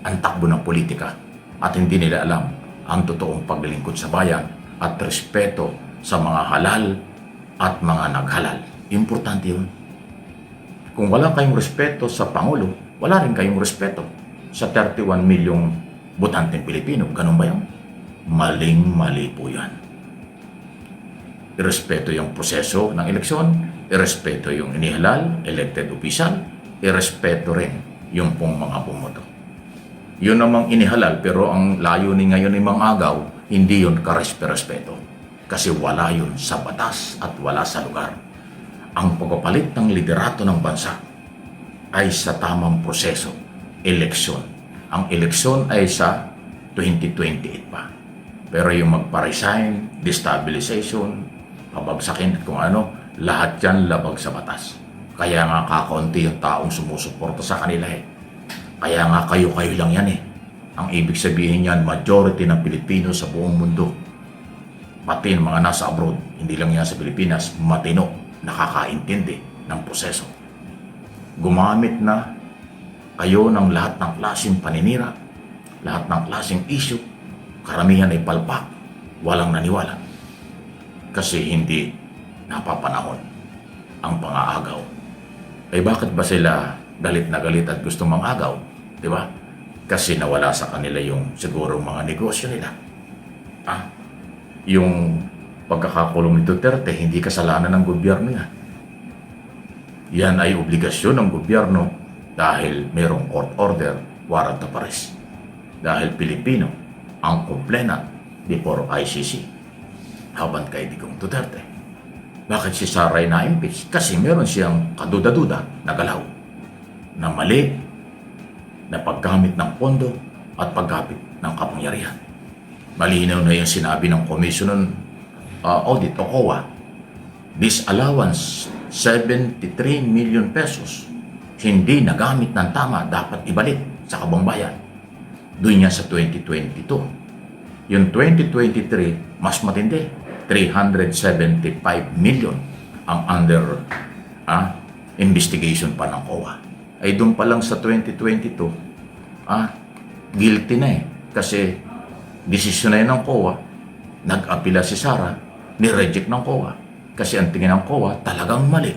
ang takbo ng politika at hindi nila alam ang totoong paglilingkod sa bayan at respeto sa mga halal at mga naghalal. Importante yun. Kung wala kayong respeto sa Pangulo, wala rin kayong respeto sa 31 milyong botanteng Pilipino. Ganun ba yun? Maling-mali po yan. Irespeto yung proseso ng eleksyon, irespeto yung inihalal, elected official, irespeto rin yung pong mga bumoto. Yun namang inihalal, pero ang layunin ngayon ng mga agaw, hindi yun karespeto. Kasi wala yun sa batas at wala sa lugar. Ang pagpapalit ng liderato ng bansa ay sa tamang proseso, eleksyon. Ang eleksyon ay sa 2028 pa. Pero yung magpa-resign, destabilization, pabagsakin at kung ano, lahat yan labag sa batas. Kaya nga kakaunti yung taong sumusuporta sa kanila eh. Kaya nga kayo-kayo lang yan eh. Ang ibig sabihin yan, majority ng Pilipino sa buong mundo, pati ng mga nasa abroad, hindi lang yan sa Pilipinas, matino, nakakaintindi ng proseso. Gumamit na kayo ng lahat ng klaseng paninira, lahat ng klaseng issue, karamihan ay palpak, walang naniwala. Kasi hindi napapanahon ang pang-aagaw. Bakit ba sila galit na galit at gusto mang-agaw? Di ba? Kasi nawala sa kanila yung siguro mga negosyo nila. Yung pagkakakulong ni Duterte, hindi kasalanan ng gobyerno yan. Yan ay obligasyon ng gobyerno dahil mayroong court order, warrant of arrest. Dahil Pilipino ang complainant before ICC. Habang kay Digong Duterte. Bakit si Sara ay na-impeach? Kasi meron siyang kaduda-duda na galaw, na mali, na paggamit ng pondo at paggamit ng kapangyarihan. Malinaw na yung sinabi ng Commission on Audit o COA. Disallowance, 73 million pesos, hindi nagamit ng tama, dapat ibalik sa kabangbayan. Doon yan sa 2022. Yung 2023, mas matindi. 375 million ang under investigation pa ng COA. Ay doon pa lang sa 2022, guilty na eh. Kasi desisyon na yun ng COA, nag-apila si Sara, ni-reject ng COA. Kasi ang tingin ng COA talagang mali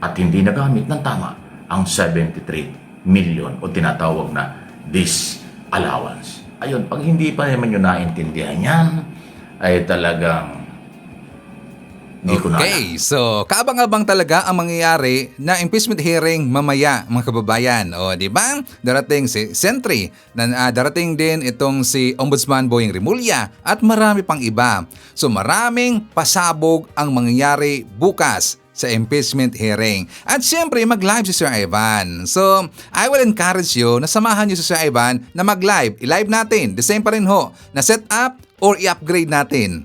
at hindi nagamit ng tama ang 73 million o tinatawag na disallowance. Ayun, pag hindi pa naman yun naintindihan yan, ay talagang Okay, so kaabang-abang talaga ang mangyayari na impeachment hearing mamaya, mga kababayan. O, di ba? Darating si Sentry, darating din itong si Ombudsman Boying Rimulya at marami pang iba. So maraming pasabog ang mangyayari bukas sa impeachment hearing. At syempre, mag-live si Sir Ivan. So, I will encourage you na samahan niyo si Sir Ivan na mag-live. I-live natin. The same pa rin ho, na set up or i-upgrade natin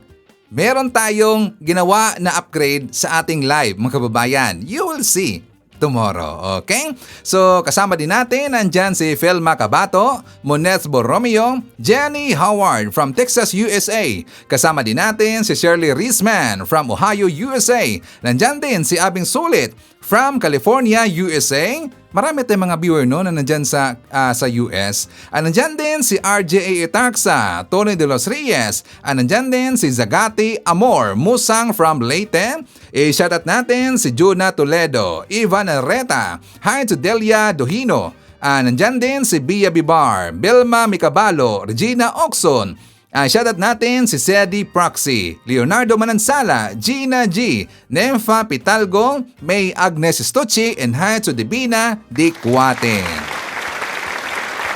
meron tayong ginawa na upgrade sa ating live, mga kababayan. You will see tomorrow, okay? So, kasama din natin, nandyan si Felma Cabato, Monez Borromeo, Jenny Howard from Texas, USA. Kasama din natin si Shirley Riesman from Ohio, USA. Nandyan din si Abing Sulit from California, USA. Marami tayong mga viewer no na nandyan sa US. Nandyan din si RJA Etarxa, Tony De Los Reyes. Nandyan din si Zagati Amor Musang from Leyte. I-shoutout natin si Juna Toledo, Ivan Arreta, hi to Delia Dohino. Nandyan din si Bia Bibar, Belma Micabalo, Regina Oxon. Shoutout natin si Sedi Proxy, Leonardo Manansala, Gina G, Nemfa Pitalgo, May Agnes Stucci, and hi to Divina Dikwatin.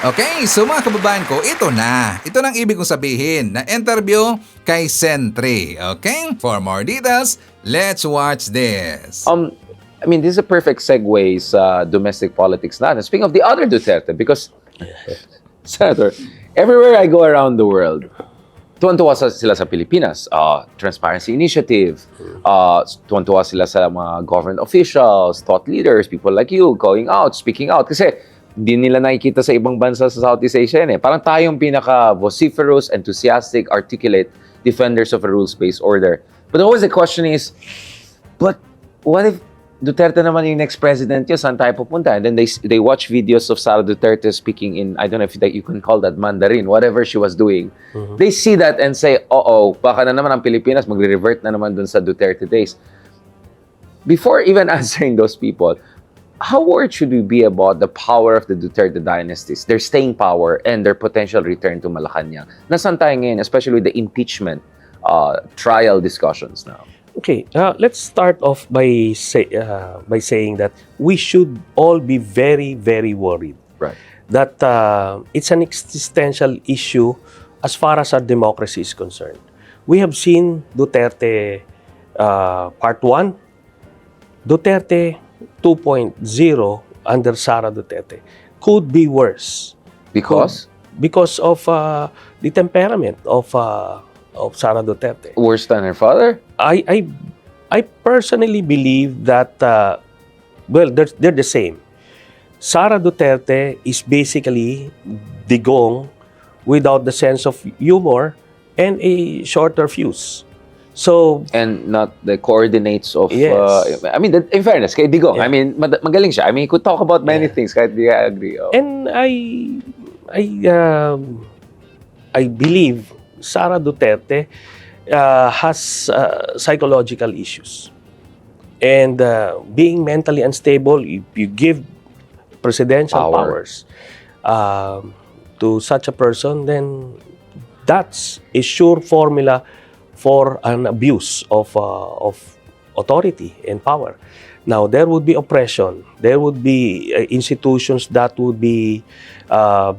Okay, so mga kababayan ko, ito na. Ito nang ibig kong sabihin na interview kay Sentry. Okay? For more details, let's watch this. I mean, this is a perfect segue sa domestic politics natin. Speaking of the other Duterte, because, Senator, everywhere I go around the world, tuwan-tuwa sila sa Pilipinas. Transparency Initiative, tuwan-tuwa sila sa mga government officials, thought leaders, people like you, going out, speaking out. Kasi hindi nila nakikita sa ibang bansa sa Southeast Asia eh. Parang tayong pinaka-vociferous, enthusiastic, articulate defenders of a rules-based order. But always the question is, but what if Duterte naman yung next president yun, saan tayo pupunta? And then they watch videos of Sara Duterte speaking in, I don't know if you can call that Mandarin, whatever she was doing. Mm-hmm. They see that and say, baka na naman ang Pilipinas, magre-revert na naman dun sa Duterte days. Before even answering those people, how worried should we be about the power of the Duterte dynasties, their staying power, and their potential return to Malacanang? Nasaan tayo ngayon, especially with the impeachment trial discussions now? Okay, let's start off by saying that we should all be very, very worried. Right. That it's an existential issue as far as our democracy is concerned. We have seen Duterte Part 1, Duterte 2.0 under Sara Duterte. Could be worse. Because? Because of the temperament of Sara Duterte. Worse than her father? I personally believe that, they're the same. Sara Duterte is basically Digong without the sense of humor and a shorter fuse. So, and not the coordinates of, yes. I mean, in fairness, kay Digong, I mean, magaling siya. I mean, he could talk about many things, kahit di I agree. And I believe Sara Duterte has psychological issues. And being mentally unstable, if you give presidential powers to such a person, then that's a sure formula for an abuse of authority and power. Now, there would be oppression. There would be institutions that would be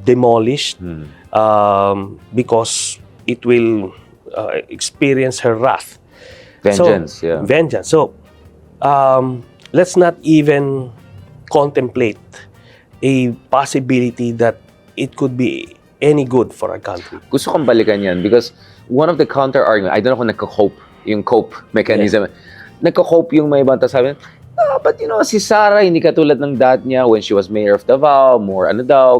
demolished because it will experience her wrath. Vengeance, Vengeance. So, let's not even contemplate a possibility that it could be any good for our country. Gusto kong balikan yan because one of the counter-arguments, I don't know kung nagko-cope, yung cope mechanism. Yeah. Nagko-cope yung may ibang sabi, but you know, si Sara, hindi katulad ng dad niya when she was mayor of Davao, more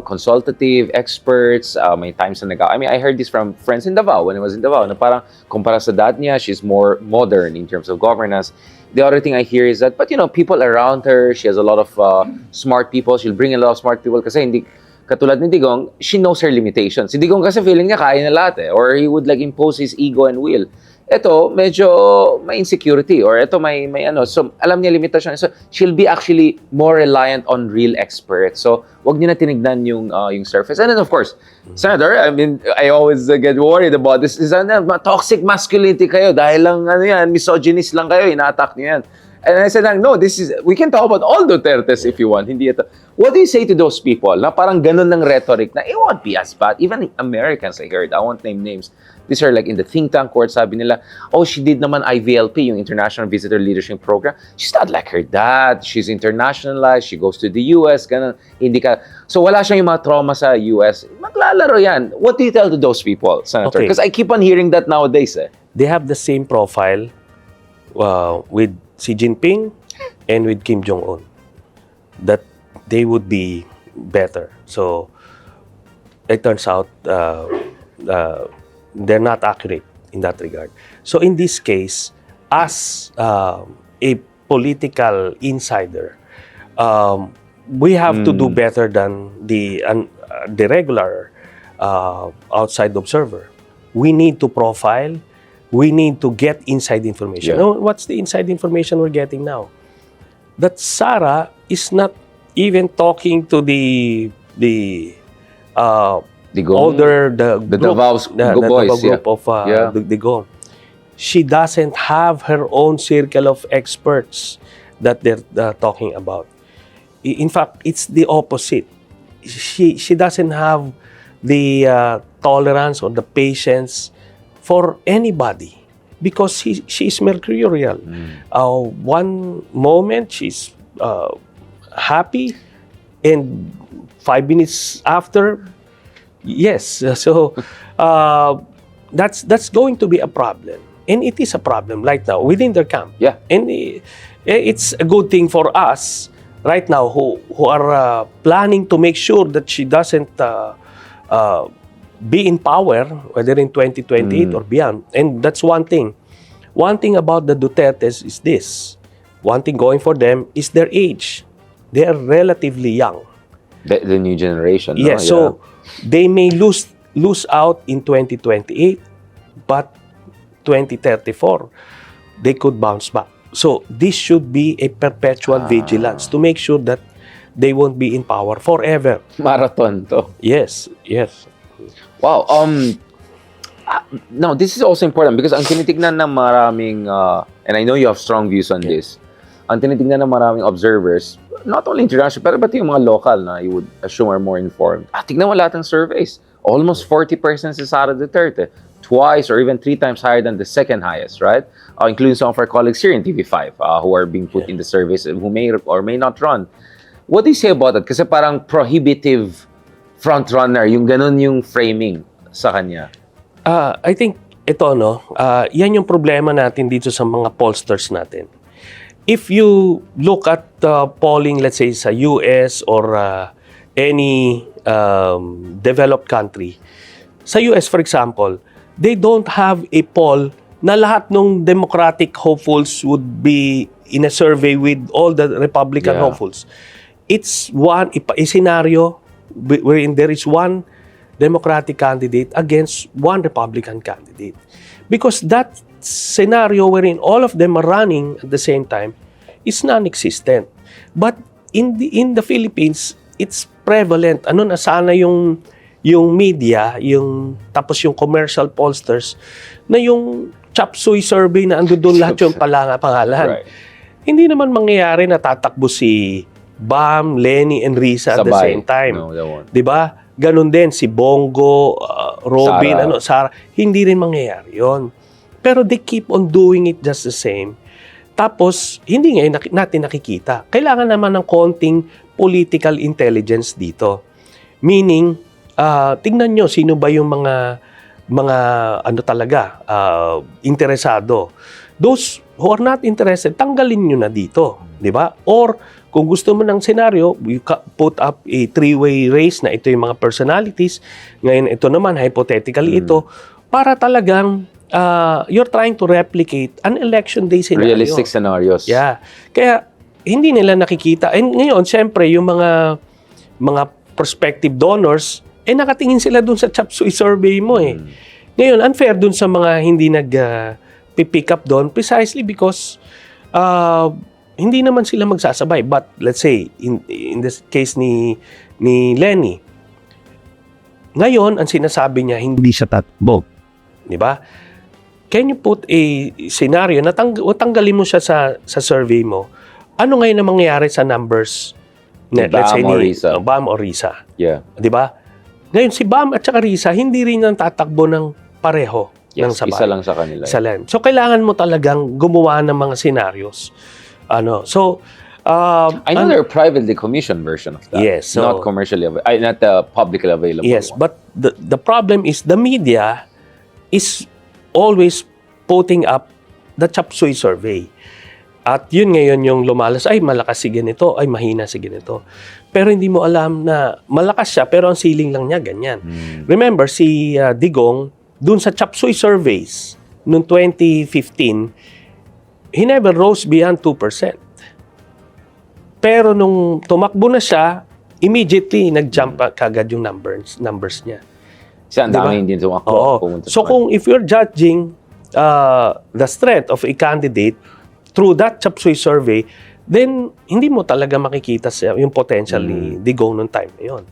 consultative, experts, may times na I mean, I heard this from friends in Davao when I was in Davao, na parang kumpara sa dad niya, she's more modern in terms of governance. The other thing I hear is that, but you know, people around her, she has a lot of smart people, she'll bring a lot of smart people kasi hindi, katulad ni Digong, she knows her limitations. Si Digong kasi feeling niya kaya na lahat or he would like impose his ego and will. Ito, medyo may insecurity or ito may ano. So, alam niya limitasyon. So, she'll be actually more reliant on real experts. So, wag niyo na tinignan yung surface. And then, of course, Senator, I mean, I always get worried about this. Is toxic masculinity kayo dahil lang, misogynist lang kayo, ina-attack niyo yan. And I said, no, we can talk about all Dutertes if you want. Hindi ito. What do you say to those people na parang ganun ng rhetoric na it won't be as bad? Even Americans, I heard, I won't name names. These are like in the think tank court, sabi nila, she did naman IVLP, yung International Visitor Leadership Program. She's not like her dad. She's internationalized. She goes to the US. Ganun. So wala siyang yung mga trauma sa US. Maglalaro yan. What do you tell to those people, Senator? Because I keep on hearing that nowadays. they have the same profile with Xi Jinping and with Kim Jong-un, that they would be better. So it turns out they're not accurate in that regard. So in this case, as a political insider, we have to do better than the regular outside observer. We need to profile. We need to get inside information. Yeah. Now, what's the inside information we're getting now? That Sara is not even talking to the older the group, Davao's the boys, Davao group of the Gong. She doesn't have her own circle of experts that they're talking about. In fact, it's the opposite. She doesn't have the tolerance or the patience for anybody because she's mercurial. One moment she's happy, and 5 minutes after, yes. So that's going to be a problem, and it is a problem right now within their camp. Yeah, and it's a good thing for us right now who are planning to make sure that she doesn't be in power, whether in 2028 or beyond. And that's one thing. One thing about the Dutertes is this. One thing going for them is their age. They are relatively young. The new generation. Yes, no? so they may lose out in 2028, but 2034, they could bounce back. So this should be a perpetual vigilance to make sure that they won't be in power forever. Marathon to. Yes, yes. Wow. Now, this is also important because ang tinitignan ng maraming, and I know you have strong views on this, ang tinitignan ng maraming observers, not only international, pero pati yung mga local na you would assume are more informed. Tignan mo lahat ng surveys. Almost 40% si Sara Duterte. Twice or even 3 times higher than the second highest, right? Including some of our colleagues here in TV5 who are being put in the surveys who may or may not run. What do you say about that? Kasi parang prohibitive frontrunner, yung ganun yung framing sa kanya. I think ito, no, yan yung problema natin dito sa mga pollsters natin. If you look at polling, let's say, sa US or any developed country, sa US, for example, they don't have a poll na lahat ng Democratic hopefuls would be in a survey with all the Republican hopefuls. It's a scenario wherein there is one Democratic candidate against one Republican candidate. Because that scenario wherein all of them are running at the same time is non-existent. But in the Philippines, it's prevalent. Ano na sana yung media, tapos yung commercial pollsters, na yung chop suey survey na ando doon lahat yung pangalan. Right. Hindi naman mangyayari na tatakbo si Bam, Lenny, and Risa at the same time. No, diba? Ganon din si Bongo, Robin, Sara. Hindi rin mangyayari yon. Pero they keep on doing it just the same. Tapos, hindi ngayon natin nakikita. Kailangan naman ng konting political intelligence dito. Meaning, tingnan nyo sino ba yung mga interesado. Those who are not interested, tanggalin nyo na dito, di ba? Or kung gusto mo ng senaryo, you put up a 3-way race na ito yung mga personalities. Ngayon ito naman hypothetically ito para talagang you're trying to replicate an election day scenario. Realistic scenarios. Yeah. Kaya hindi nila nakikita. And ngayon, siyempre, yung mga prospective donors, nakatingin sila dun sa chop suey survey mo eh. Ngayon, unfair dun sa mga hindi nag-pick up doon precisely because hindi naman sila magsasabay. But let's say, in this case ni Lenny, ngayon, ang sinasabi niya, hindi siya tatakbo. Di ba? Can you put a scenario na tanggalin mo siya sa survey mo? Ano ngayon na mangyayari sa numbers? Let's say Bam or Risa. Yeah. Di ba? Ngayon, si Bam at saka Risa, hindi rin nang tatakbo ng pareho. Ng sabay. Isa lang sa kanila. Isa lang. So, kailangan mo talagang gumawa ng mga scenarios. I know there are privately commissioned version of that. Yes, so, not commercially not publicly available. Yes, but the problem is the media is always putting up the chop suey survey. At yun ngayon yung lumalas, ay malakas si ganito, ay mahina si ganito. Pero hindi mo alam na malakas siya, pero ang ceiling lang niya ganyan. Remember, si Digong, dun sa chop suey surveys, noong 2015, he never rose beyond 2%. Pero nung tumakbo na siya, immediately nag-jump kagad yung numbers niya. Siya, ang dami hindi tumakbo. Oo. So kung if you're judging the strength of a candidate through that chop suey survey, then hindi mo talaga makikita yung potential ni Digong noong time na yun.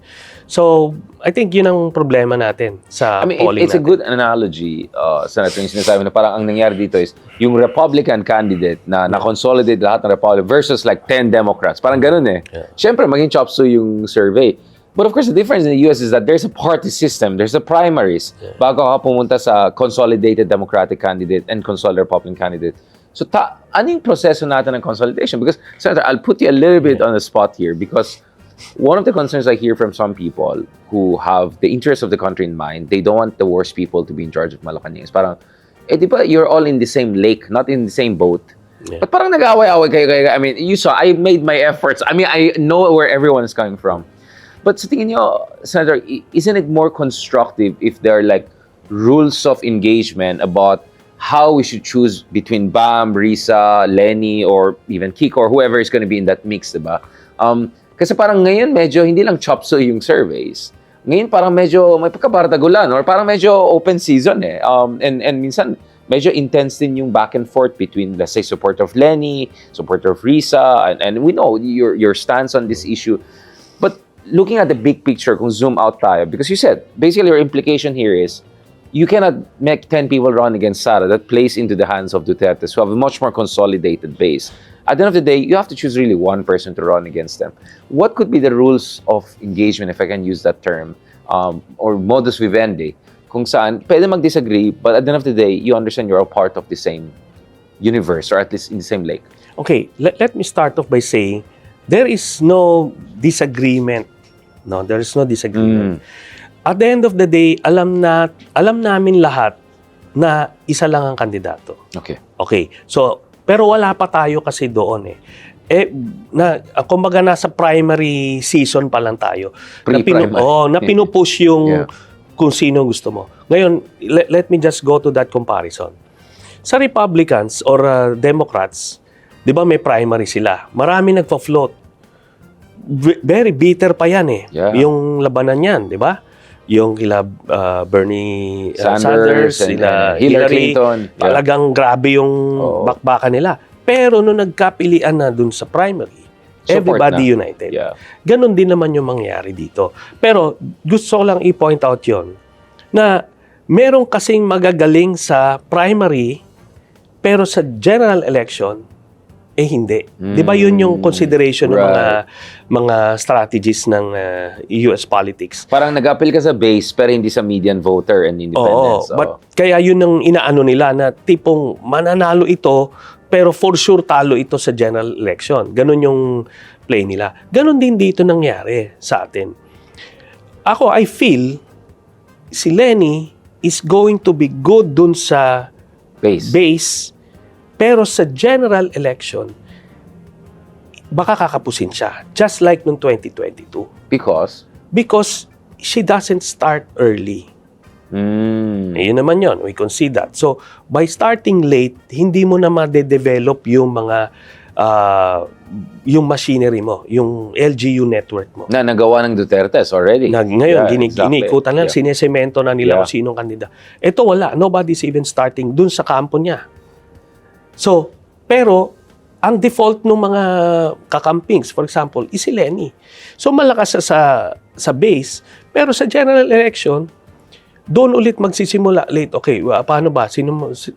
So, I think yun ang problema natin sa polling it's a natin. good analogy, Senator, yung sinasabi na parang ang nangyari dito is yung Republican candidate na na-consolidate lahat ng Republican versus like 10 Democrats. Parang ganun eh. Siyempre, maging chop suey yung survey. But of course, the difference in the US is that there's a party system, there's a primaries bago ka pumunta sa consolidated Democratic candidate and consolidated Republican candidate. So, ano yung proseso natin ng consolidation? Because, Senator, I'll put you a little bit on the spot here because one of the concerns I hear from some people who have the interests of the country in mind, they don't want the worst people to be in charge of Malacanang. It's parang, di ba, you're all in the same lake, not in the same boat. But parang nag-away-away kayo. I mean, you saw, I made my efforts. I mean, I know where everyone is coming from. But sa tingin nyo, Senator, isn't it more constructive if there are like rules of engagement about how we should choose between Bam, Risa, Lenny, or even Kiko, or whoever is going to be in that mix, diba? Kasi parang ngayon medyo hindi lang chop suey yung surveys. Ngayon parang medyo may pagkabardagulan or parang medyo open season eh. And minsan medyo intense din yung back and forth between, let's say, supporter of Lenny, supporter of Risa, and we know your stance on this issue. But looking at the big picture, kung zoom out tayo, because you said, basically your implication here is, you cannot make 10 people run against Sara. That plays into the hands of Duterte, who have a much more consolidated base. At the end of the day, you have to choose really one person to run against them. What could be the rules of engagement, if I can use that term, or modus vivendi, kung saan pwede mag-disagree, but at the end of the day, you understand you're a part of the same universe, or at least in the same lake. Okay, let me start off by saying, there is no disagreement. No, there is no disagreement. At the end of the day, alam namin lahat na isa lang ang kandidato. Okay. So, pero wala pa tayo kasi doon eh. Kumbaga nasa primary season pa lang tayo. Na pinupush yung kung sino gusto mo. Ngayon, let me just go to that comparison. Sa Republicans or Democrats, 'di ba may primary sila? Marami nagfa-float. Very bitter pa yan eh. Yung labanan yan, 'di ba? Yung kila Bernie Sanders, sila Hillary Clinton, talagang grabe yung bakbakan nila. Pero nung nagkapilian na dun sa primary, everybody united. Ganon din naman yung mangyari dito. Pero gusto ko lang i-point out yon na merong kasing magagaling sa primary, pero sa general election, hindi. Di ba yun yung consideration ng mga strategies ng US politics? Parang nag-appeal ka sa base pero hindi sa median voter and independence. But kaya yun ang inaano nila na tipong mananalo ito pero for sure talo ito sa general election. Ganon yung play nila. Ganon din dito nangyari sa atin. Ako, I feel si Lenny is going to be good dun sa base. Pero sa general election, baka kakapusin siya. Just like noong 2022. Because? Because she doesn't start early. Yun naman yun. We can see that. So, by starting late, hindi mo na ma-develop yung mga yung machinery mo, yung LGU network mo. Na nagawa ng Duterte already. Ngayon, ginikutan lang, sinesemento na nila kung sinong kandida. Ito wala. Nobody's even starting dun sa kampo niya. So, pero, ang default ng mga kakampings, for example, is si Lenny. So, malakas siya sa base, pero sa general election, doon ulit magsisimula late. Okay, paano ba?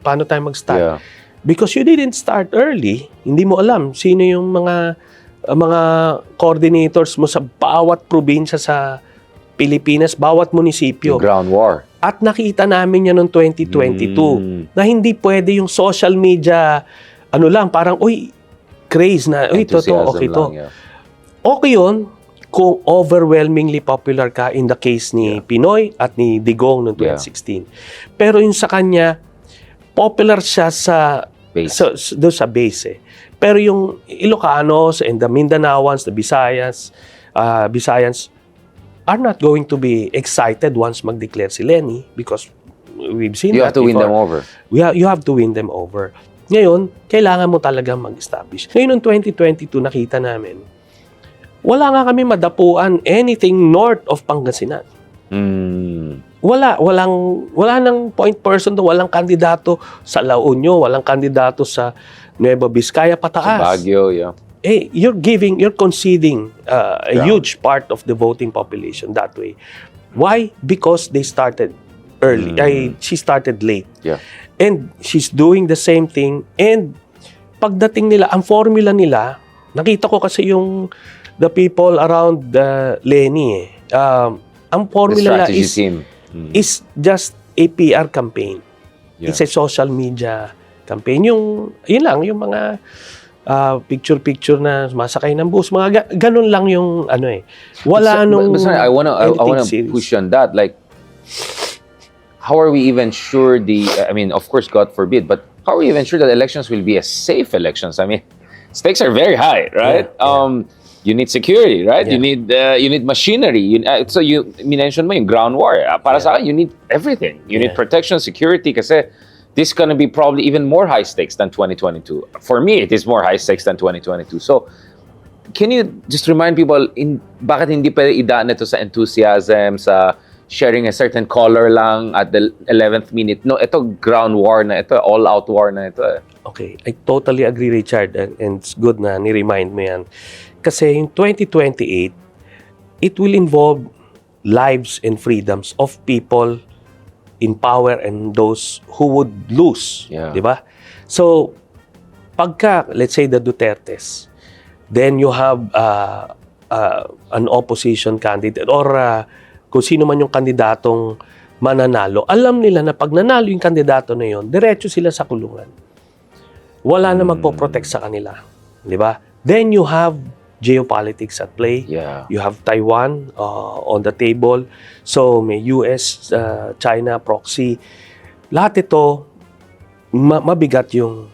Paano tayo mag-start? Because you didn't start early, hindi mo alam sino yung mga coordinators mo sa bawat probinsya sa Pilipinas, bawat munisipyo. Ground war. At nakita namin yan noong 2022 na hindi pwede yung social media, parang, craze na, totoo, okay to. Okay yun kung overwhelmingly popular ka in the case ni Pinoy at ni Digong noong 2016. Pero yung sa kanya, popular siya sa doon sa base eh. Pero yung Ilocanos and the Mindanaoans, the Visayans are not going to be excited once mag-declare si Lenny because we've seen You that have to win before. them over. You have to win them over. Ngayon, kailangan mo talaga mag-establish. Ngayon, noong 2022, nakita namin, wala nga kami madapuan anything north of Pangasinan. Wala nang point person doon, walang kandidato sa La Union, walang kandidato sa Nueva Vizcaya pataas. Sa Baguio, yeah. You're conceding a huge part of the voting population that way. Why? Because they started early. She started late. Yeah. And she's doing the same thing. And pagdating nila, ang formula nila, nakita ko kasi yung the people around Lenny ang formula nila is just a PR campaign. Yeah. It's a social media campaign. Yun lang, yung mga picture-picture na masakay ng bus, mga ganun lang yung ano eh. Wala nung Sorry, I wanna serious. push on that. Like, how are we even sure I mean, of course, God forbid, but how are we even sure that elections will be a safe elections? I mean, stakes are very high, right? You need security, right? You need machinery. So you mentioned mo yung ground war. Para sa akin, you need everything. You need protection, security, kasi this is gonna be probably even more high stakes than 2022. For me, it is more high stakes than 2022. So, can you just remind people bakit hindi pwede idaan ito sa enthusiasm, sa sharing a certain color lang at the 11th minute? No, ito ground war na ito, all-out war na ito. Okay, I totally agree, Richard, and it's good na ni-remind mo yan. Kasi yung 2028, it will involve lives and freedoms of people in power and those who would lose. Di ba? So, pagka, let's say, the Dutertes, then you have an opposition candidate or kung sino man yung kandidatong mananalo, alam nila na pag nanalo yung kandidato na yun, diretso sila sa kulungan. Wala na magpo-protect sa kanila. Di ba? Then you have geopolitics at play. You have Taiwan on the table. So may US, China, proxy. Lahat ito, mabigat yung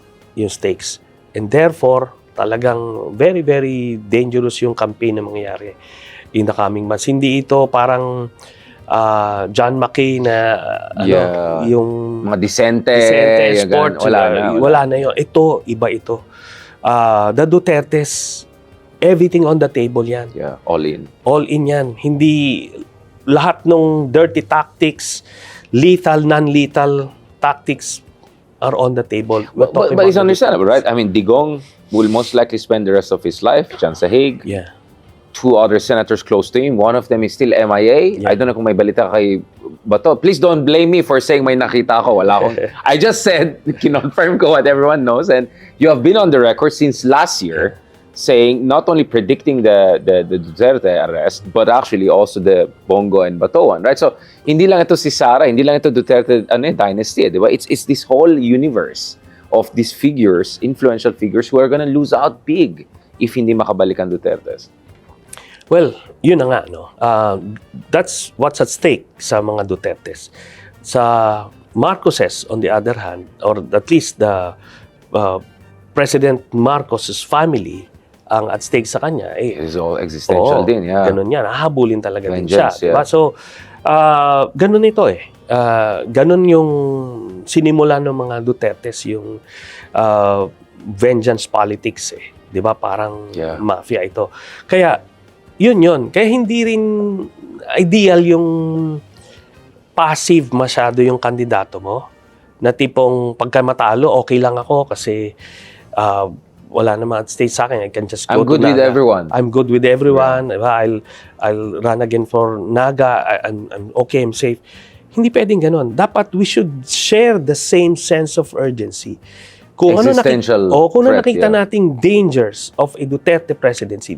stakes. And therefore, talagang very, very dangerous yung campaign na mangyayari in the coming months. Hindi ito parang John McCain na yung mga disente sports. Wala na yun. Ito, iba ito. The Dutertes, everything on the table yan. Yeah, all in. All in yan. Hindi lahat ng dirty tactics, lethal, non-lethal tactics are on the table. But it's understandable, right? I mean, Digong will most likely spend the rest of his life dyan sa Hague. Yeah. 2 other senators close to him. One of them is still MIA. I don't know kung may balita kay Bato. Please don't blame me for saying may nakita ako. Wala akong. I just said, kinonfirm ko what everyone knows. And you have been on the record since last year saying, not only predicting the Duterte arrest, but actually also the Bongo and Bato one, right? So, hindi lang ito si Sara, hindi lang ito Duterte dynasty, di ba? It's this whole universe of these figures, influential figures, who are gonna lose out big if hindi makabalikan Dutertes. Well, yun na nga, no? That's what's at stake sa mga Dutertes. Sa Marcoses, on the other hand, or at least the President Marcos's family, ang at stake sa kanya, it's all existential din, yeah. Ganun yan. Hahabulin talaga din siya. Vengeance, Diba? So, ganun ito eh. Ganun yung sinimula ng mga Dutertes, yung vengeance politics eh. Diba? Parang mafia ito. Kaya, yun. Kaya hindi rin ideal yung passive masyado yung kandidato mo. Na tipong pagka matalo, okay lang ako kasi wala naman at stake sa akin. I can just go I'm good to with Naga. everyone. I'm good with everyone. Diba? I'll run again for Naga. I'm okay, I'm safe. Hindi pwedeng ganun. Dapat we should share the same sense of urgency. Kung Existential kung threat, nakita nating dangers of a Duterte presidency,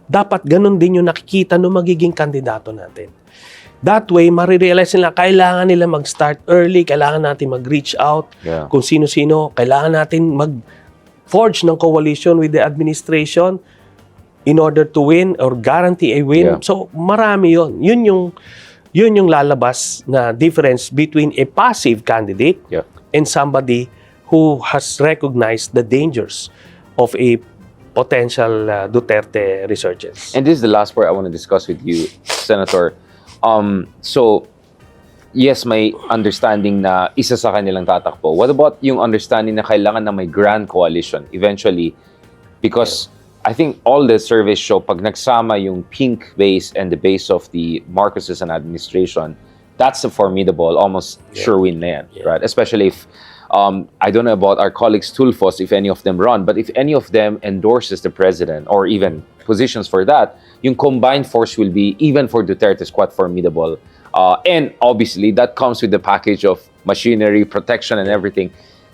dapat ganun din yung nakikita no magiging kandidato natin. That way, marirealize nila, kailangan nila mag-start early, kailangan natin mag-reach out, kung sino-sino, kailangan natin mag-forge ng coalition with the administration in order to win or guarantee a win. So, marami yun. Yun yung lalabas na difference between a passive candidate and somebody who has recognized the dangers of a potential Duterte resurgence. And this is the last part I want to discuss with you, Senator. So, yes, may understanding na isa sa kanilang tatakbo. What about yung understanding na kailangan na may grand coalition eventually? Because I think all the surveys show pag nagsama yung pink base and the base of the Marcoses and administration, that's a formidable, almost sure win na yan, right? Especially if, I don't know about our colleagues Tulfos, if any of them run, but if any of them endorses the president or even positions for that, yung combined force will be, even for Duterte, is quite formidable. And obviously, that comes with the package of machinery, protection, and everything.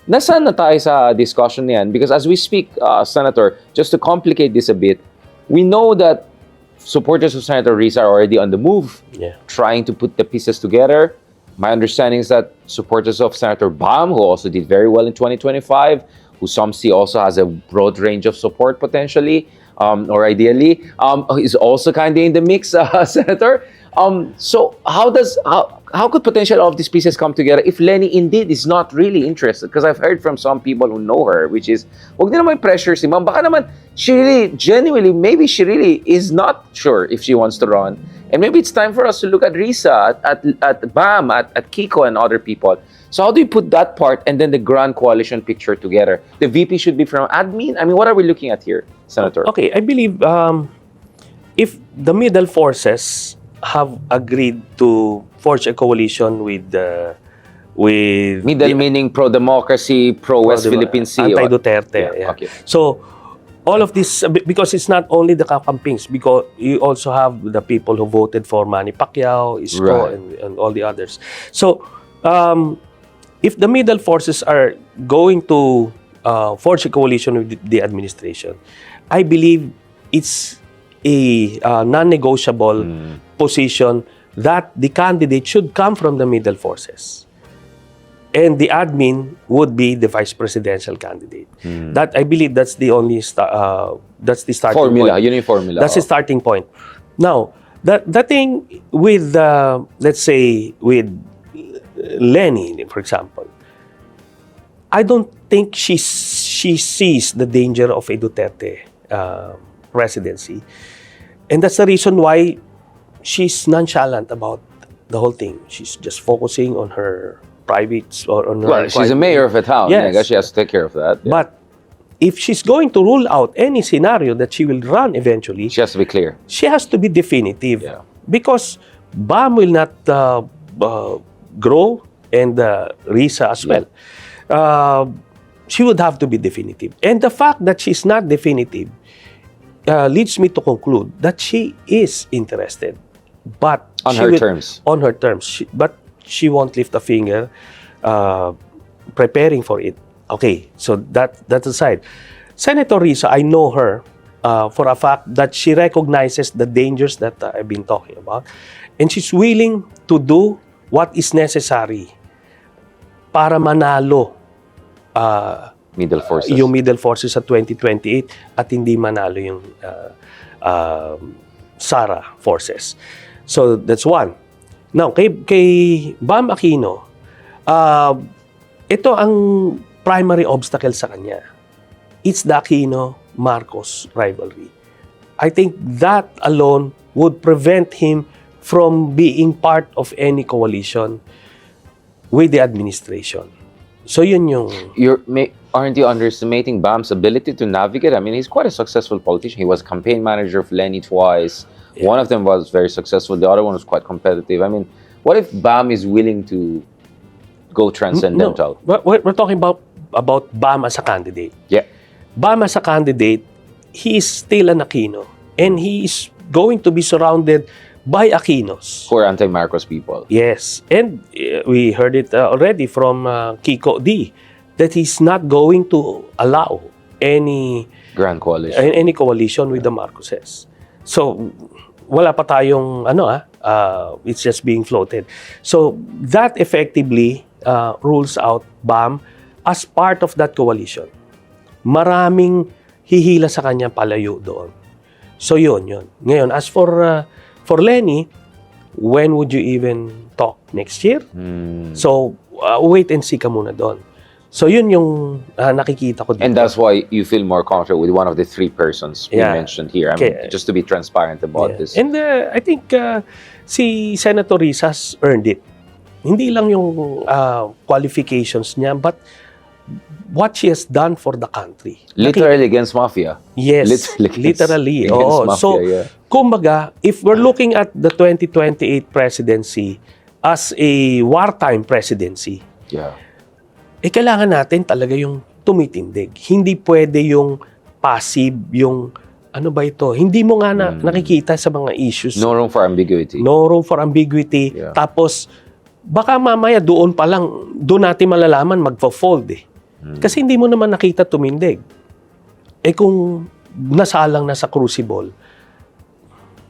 Nasaan na tayo sa discussion niyan? Because as we speak, Senator, just to complicate this a bit, we know that supporters of Senator Risa are already on the move, trying to put the pieces together. My understanding is that supporters of Senator Bam, who also did very well in 2025, who some see also has a broad range of support potentially, or ideally, is also kind of in the mix, Senator. So how could potentially all of these pieces come together if Lenny indeed is not really interested? Because I've heard from some people who know her, which is, wag din naman pressure si ma'am. Baka naman, she really, genuinely, maybe she really is not sure if she wants to run. And maybe it's time for us to look at Risa, at Bam, at Kiko and other people. So how do you put that part and then the grand coalition picture together? The VP should be from admin? I mean, what are we looking at here, Senator? Okay, I believe if the middle forces have agreed to forge a coalition with middle meaning pro-democracy, pro-West Philippine Sea, anti-Duterte. Yeah. Okay. So all of this, because it's not only the kakampings, because you also have the people who voted for Manny Pacquiao, Isko, and all the others. So if the middle forces are going to forge a coalition with the administration, I believe it's a non-negotiable position that the candidate should come from the middle forces. And the admin would be the vice presidential candidate. That, I believe, that's the only that's the starting formula, point. Yun yung formula. That's the starting point. Now, the thing with, let's say, with Lenny, for example, I don't think she sees the danger of a Duterte presidency. And that's the reason why she's nonchalant about the whole thing. She's just focusing on her privates or on her... Well, she's a mayor of a town. Yes. I guess she has to take care of that. Yeah. But if she's going to rule out any scenario that she will run eventually... She has to be clear. She has to be definitive. Yeah. Because BAM will not grow and Risa as well. She would have to be definitive. And the fact that she's not definitive leads me to conclude that she is interested. But on her terms. On her terms. But she won't lift a finger preparing for it. Okay, so that's aside. Senator Risa, I know her for a fact that she recognizes the dangers that I've been talking about. And she's willing to do what is necessary para manalo middle forces. Yung middle forces sa 2028 at hindi manalo yung Sara forces. So that's one. Now, kay Bam Aquino, ito ang primary obstacle sa kanya. It's the Aquino-Marcos rivalry. I think that alone would prevent him from being part of any coalition with the administration. So yun yung... Aren't you underestimating Bam's ability to navigate? I mean, he's quite a successful politician. He was campaign manager of Lenny twice. Yeah. One of them was very successful. The other one was quite competitive. I mean, what if Bam is willing to go transcendental? No, we're talking about Bam as a candidate. Yeah. Bam as a candidate, he is still an Aquino. And he is going to be surrounded by Aquinos. For anti-Marcos people. Yes. And we heard it already from Kiko D, that he's not going to allow any grand coalition, any coalition with the Marcoses. So, wala pa tayong it's just being floated. So, that effectively rules out BAM as part of that coalition. Maraming hihila sa kanya palayo doon. So, yun. Ngayon, as for Lenny, when would you even talk next year. So, wait and see ka muna doon. So, yun yung nakikita ko dito. And that's why you feel more comfortable with one of the three persons we Yeah. mentioned here. I mean, Okay. just to be transparent about this. And I think si Senator Risas earned it. Hindi lang yung qualifications niya, but what she has done for the country. Literally against mafia. Yes, literally. Oo. So, kumbaga, if we're looking at the 2028 presidency as a wartime presidency, kailangan natin talaga yung tumitindig. Hindi pwede yung passive, yung ano ba ito? Hindi mo nga nakikita sa mga issues. No room for ambiguity. No room for ambiguity. Tapos, baka mamaya doon natin malalaman magfo-fold eh. Kasi hindi mo naman nakita tumindig. Kung nasalang na sa crucible,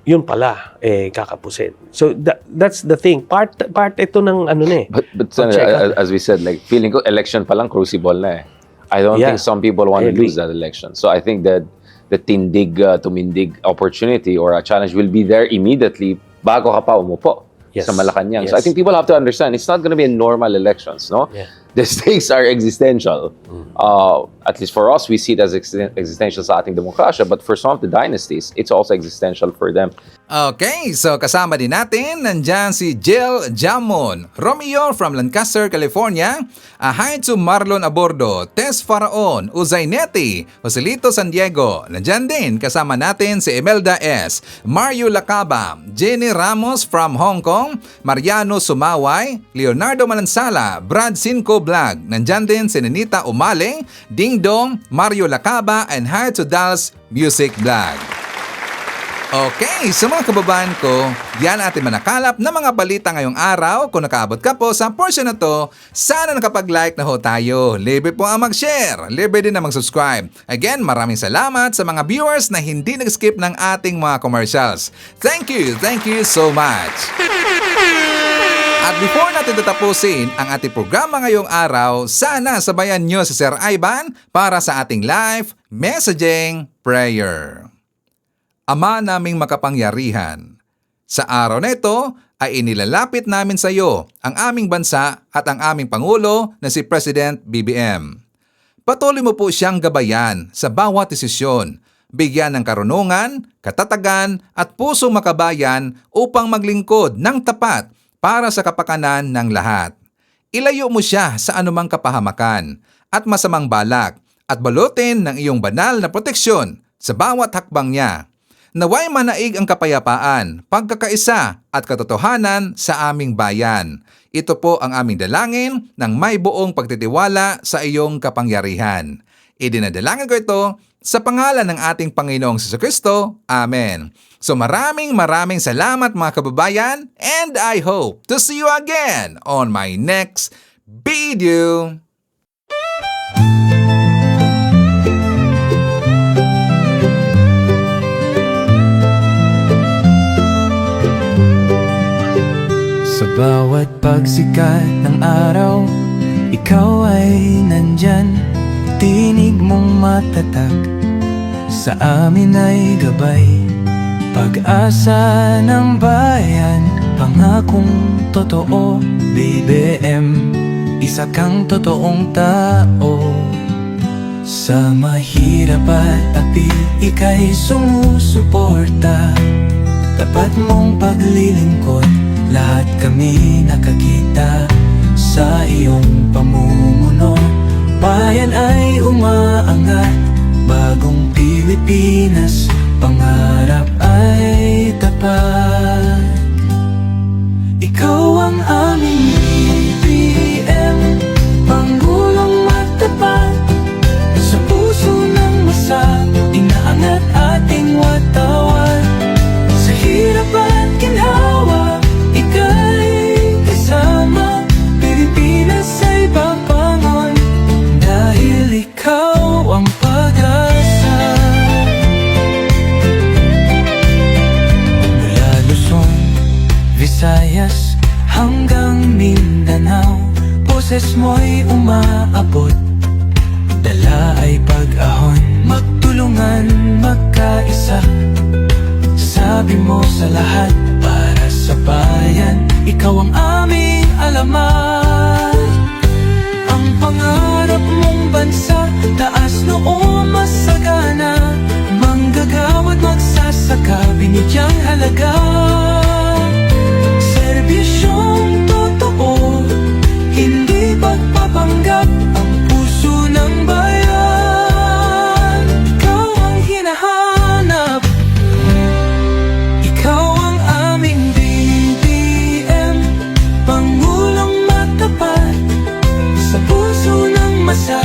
yun pala, kakapusin. So, that's the thing. Part ito ng ano na eh. But Senator, as we said, like, feeling ko, election pa lang, crucible na eh. I don't think some people want to lose that election. So, I think that the tumindig opportunity or a challenge will be there immediately bago ka pa umupo sa Malacanang. So, I think people have to understand, it's not going to be a normal elections, no? The stakes are existential. At least for us, we see it as existential sa ating demokrasya, but for some of the dynasties, it's also existential for them. Okay, so kasama din natin, nandyan si Jill Jamon, Romeo from Lancaster, California, hi to Marlon Abordo, Tess Faraon, Uzaineti, Joselito San Diego, nandyan din kasama natin si Imelda S., Mario Lacaba, Jenny Ramos from Hong Kong, Mariano Sumaway, Leonardo Manansala, Brad Cinco Vlog, nandyan din si Nenita Umale, Ding Dong, Mario Lacaba, and hi to Dal's Music Vlog. Okay, so mga kababayan ko, yan ating manakalap na mga balita ngayong araw. Kung nakaabot ka po sa portion na to, sana nakapag-like na ho tayo. Libre po ang mag-share, libre din na mag-subscribe. Again, maraming salamat sa mga viewers na hindi nag-skip ng ating mga commercials. Thank you so much. At before natin tatapusin ang ating programa ngayong araw, sana sabayan nyo si Sir Ivan para sa ating live messaging prayer. Ama naming makapangyarihan, sa araw na ito ay inilalapit namin sa iyo ang aming bansa at ang aming Pangulo na si President BBM. Patuloy mo po siyang gabayan sa bawat desisyon, bigyan ng karunungan, katatagan at pusong makabayan upang maglingkod ng tapat para sa kapakanan ng lahat. Ilayo mo siya sa anumang kapahamakan at masamang balak at balutin ng iyong banal na proteksyon sa bawat hakbang niya. Naway manaig ang kapayapaan, pagkakaisa at katotohanan sa aming bayan. Ito po ang aming dalangin ng may buong pagtitiwala sa iyong kapangyarihan. Idinadalangin ko ito sa pangalan ng ating Panginoong Jesucristo. Amen. So maraming salamat mga kababayan, and I hope to see you again on my next video. Sa bawat pagsikat ng araw, ikaw ay nandyan. Tinig mong matatag, sa amin ay gabay. Pag-asa ng bayan, pangakong totoo. BBM, isa kang totoong tao. Sa mahirap at api, ika'y sumusuporta. Tapat mong paglilingkod, lahat kami nakakita sa iyong pamumuno. Bayan ay umaangat, bagong Pilipinas, pangarap ay tapat. Ikaw ang aming BBM, Pangulong matapat. Sa puso ng masa, inaangat ating watawat. Sa hirap at ginhawa, ika'y kasama. Pilipinas ay papangon, dahil ikaw ang pag-asa. Mula Luzon, Visayas, hanggang Mindanao, boses mo'y umaabot. Dala ay pag-ahon, magtulungan, magkaisa. Sabi mo sa lahat, para sa bayan, ikaw ang aming alamat. Ang pangarap mong bansa, taas noo masagana, manggagawad magsasaka, binigyang halaga. Serbisyong totoo, hindi pagpapanggap, ang puso ng bayan, ikaw ang hinahanap. Ikaw ang aming BBM, Pangulong matapat, sa puso ng masa,